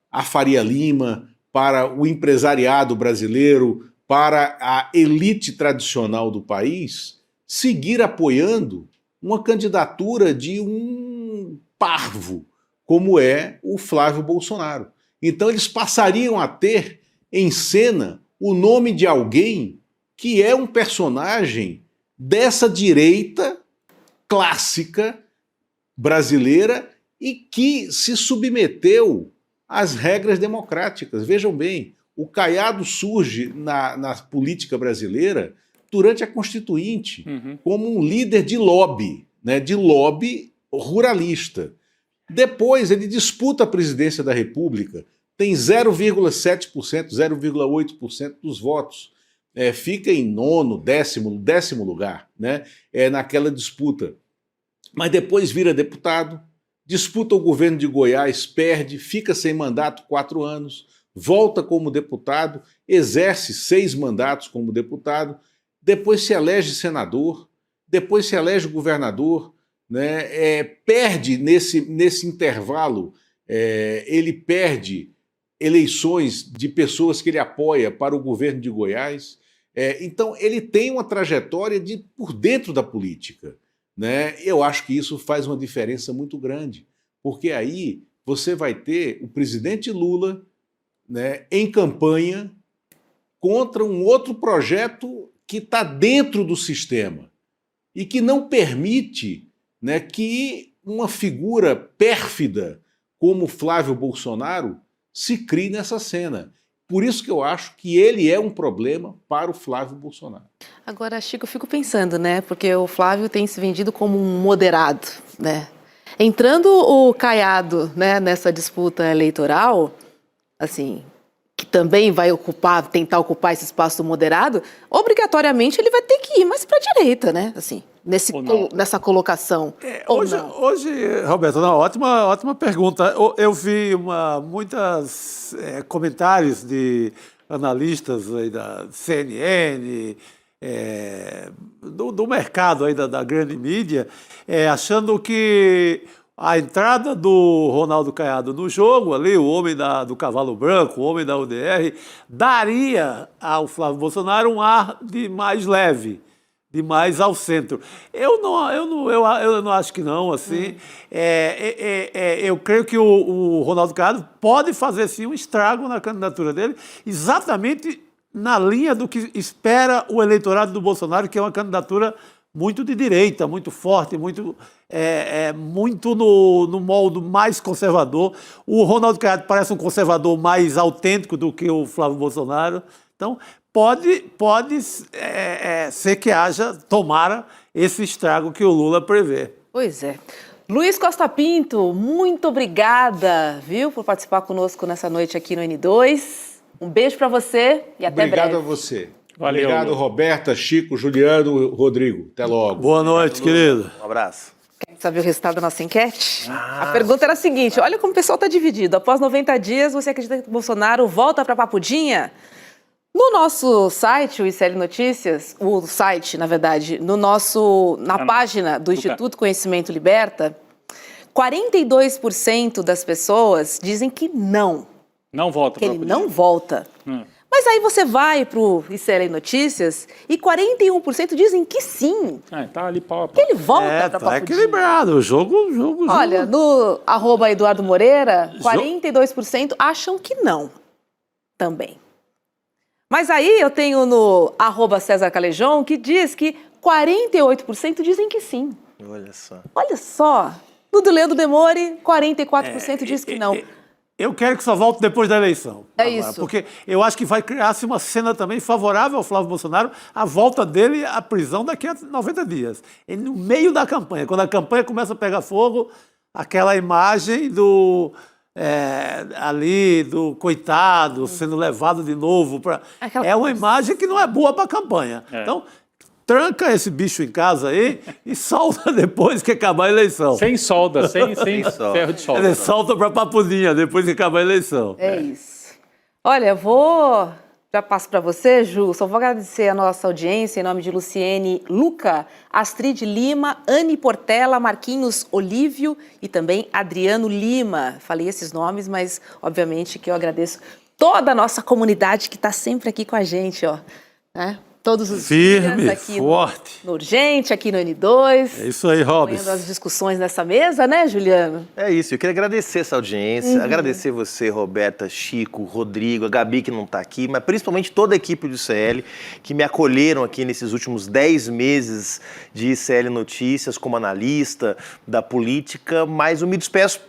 a Faria Lima, para o empresariado brasileiro, para a elite tradicional do país, seguir apoiando uma candidatura de um parvo, como é o Flávio Bolsonaro. Então eles passariam a ter em cena o nome de alguém que é um personagem dessa direita clássica brasileira e que se submeteu às regras democráticas. Vejam bem, o Caiado surge na política brasileira durante a Constituinte, como um líder de lobby, né, de lobby ruralista. Depois ele disputa a presidência da República, tem 0,7%, 0,8% dos votos. Fica em décimo lugar, né, naquela disputa. Mas depois vira deputado, disputa o governo de Goiás, perde, fica sem mandato 4 anos, volta como deputado, exerce 6 mandatos como deputado, depois se elege senador, depois se elege governador, né, perde nesse intervalo, ele perde eleições de pessoas que ele apoia para o governo de Goiás. Então ele tem uma trajetória por dentro da política, né? Eu acho que isso faz uma diferença muito grande, porque aí você vai ter o presidente Lula, né, em campanha contra um outro projeto que está dentro do sistema e que não permite, né, que uma figura pérfida como Flávio Bolsonaro se crie nessa cena. Por isso que eu acho que ele é um problema para o Flávio Bolsonaro. Agora, Chico, eu fico pensando, né? Porque o Flávio tem se vendido como um moderado, né? Entrando o Caiado, né, nessa disputa eleitoral, assim, que também vai tentar ocupar esse espaço do moderado, obrigatoriamente ele vai ter que ir mais para a direita, né? Assim, nessa colocação. Hoje, Roberto, ótima pergunta. Eu vi muitos comentários de analistas aí da CNN, do mercado aí da grande mídia, achando que a entrada do Ronaldo Caiado no jogo, ali, o homem do cavalo branco, o homem da UDR, daria ao Flávio Bolsonaro um ar de mais leve, de mais ao centro. Eu não acho que não, assim. Eu creio que o Ronaldo Caiado pode fazer, sim, um estrago na candidatura dele, exatamente na linha do que espera o eleitorado do Bolsonaro, que é uma candidatura muito de direita, muito forte, muito no molde mais conservador. O Ronaldo Caiado parece um conservador mais autêntico do que o Flávio Bolsonaro. Então, pode ser que tomara esse estrago que o Lula prevê. Pois é. Luiz Costa Pinto, muito obrigada, viu, por participar conosco nessa noite aqui no N2. Um beijo para você e até breve. Obrigado a você. Valeu. Obrigado, Roberta, Chico, Juliano, Rodrigo. Até logo. Boa noite, querido. Um abraço. Quer saber o resultado da nossa enquete? A pergunta era a seguinte, olha como o pessoal está dividido. Após 90 dias, você acredita que o Bolsonaro volta para a Papudinha? No nosso site, o ICL Notícias, o site, na verdade, na página do Instituto Conhecimento Liberta, 42% das pessoas dizem que não. Não volta. Que ele não volta. Mas aí você vai para o ICL Notícias e 41% dizem que sim. Tá ali pau a pau. Que ele volta para a Tá Papudinha. equilibrado. O jogo. Olha, no @Eduardo Moreira, 42% acham que não. Também. Mas aí eu tenho no @César Calejon, que diz que 48% dizem que sim. Olha só. Olha só. No do Leandro Demore, 44% diz que não. Eu quero que só volte depois da eleição. Isso. Porque eu acho que vai criar-se uma cena também favorável ao Flávio Bolsonaro, a volta dele à prisão daqui a 90 dias. Ele, no meio da campanha, quando a campanha começa a pegar fogo, aquela imagem do coitado sendo levado de novo para... É uma imagem que não é boa para a campanha. Então, tranca esse bicho em casa aí e solta depois que acabar a eleição. Sem solda, sem ferro de solda. Ele solta para Papudinha depois que acabar a eleição. É isso. Olha, já passo para você, Ju, só vou agradecer a nossa audiência em nome de Luciene Luca, Astrid Lima, Anne Portela, Marquinhos Olívio e também Adriano Lima. Falei esses nomes, mas obviamente que eu agradeço toda a nossa comunidade que está sempre aqui com a gente, ó, né? Todos os firme, dias aqui forte. no Urgente, aqui no N2. É isso aí, Robson. As discussões nessa mesa, né, Juliano? É isso, eu queria agradecer essa audiência, agradecer você, Roberta, Chico, Rodrigo, a Gabi que não está aqui, mas principalmente toda a equipe do ICL que me acolheram aqui nesses últimos 10 meses de ICL Notícias como analista da política, mas eu me despeço,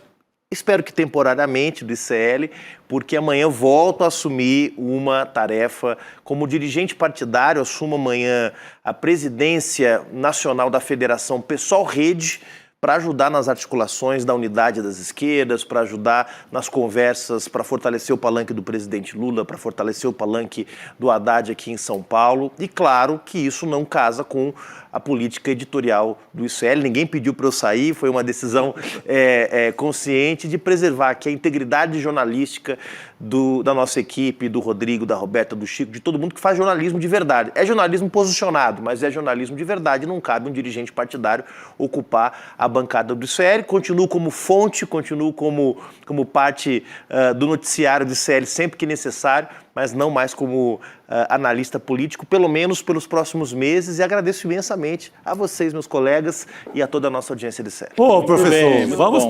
espero que temporariamente do ICL, porque amanhã volto a assumir uma tarefa como dirigente partidário, assumo amanhã a presidência nacional da Federação PSOL Rede, para ajudar nas articulações da unidade das esquerdas, para ajudar nas conversas, para fortalecer o palanque do presidente Lula, para fortalecer o palanque do Haddad aqui em São Paulo. E claro que isso não casa com a política editorial do ICL. Ninguém pediu para eu sair, foi uma decisão consciente de preservar aqui a integridade jornalística da nossa equipe, do Rodrigo, da Roberta, do Chico, de todo mundo que faz jornalismo de verdade. É jornalismo posicionado, mas é jornalismo de verdade. Não cabe um dirigente partidário ocupar a bancada do ICL. Continuo como fonte, continuo como parte do noticiário do ICL sempre que necessário, mas não mais como analista político, pelo menos pelos próximos meses, e agradeço imensamente a vocês, meus colegas, e a toda a nossa audiência de série. Pô, professor, bem, vamos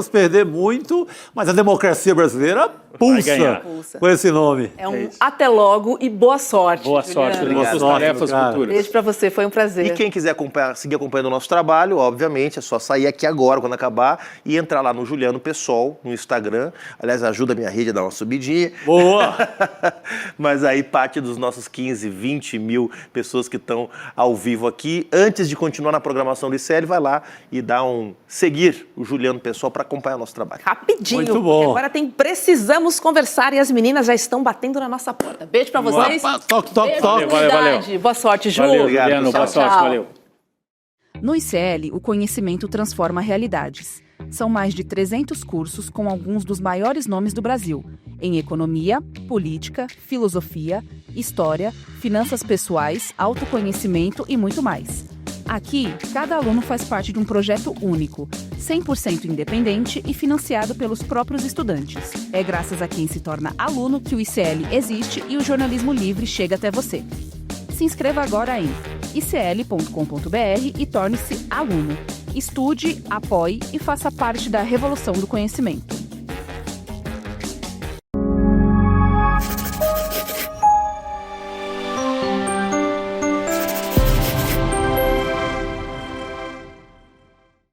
perder muito, mas a democracia brasileira pulsa com esse nome. É um até logo e boa sorte. Boa sorte, Juliano. nas suas tarefas futuras. Beijo pra você, foi um prazer. E quem quiser seguir acompanhando o nosso trabalho, obviamente, é só sair aqui agora, quando acabar, e entrar lá no Juliano Pessoal, no Instagram. Aliás, ajuda a minha rede a dar uma subidinha. Boa! Mas aí parte dos nossos 15, 20 mil pessoas que estão ao vivo aqui. Antes de continuar na programação do ICL, vai lá e dá seguir o Juliano Pessoal para acompanhar o nosso trabalho. Rapidinho, Muito bom. porque agora Precisamos Conversar e as meninas já estão batendo na nossa porta. Beijo pra vocês. Toque. Valeu. Boa sorte, Ju. Valeu, Obrigado, Juliano, boa pessoal. sorte, Tchau. valeu. No ICL, o conhecimento transforma realidades. São mais de 300 cursos com alguns dos maiores nomes do Brasil, em economia, política, filosofia, história, finanças pessoais, autoconhecimento e muito mais. Aqui, cada aluno faz parte de um projeto único, 100% independente e financiado pelos próprios estudantes. É graças a quem se torna aluno que o ICL existe e o jornalismo livre chega até você. Se inscreva agora em icl.com.br e torne-se aluno. Estude, apoie e faça parte da revolução do conhecimento.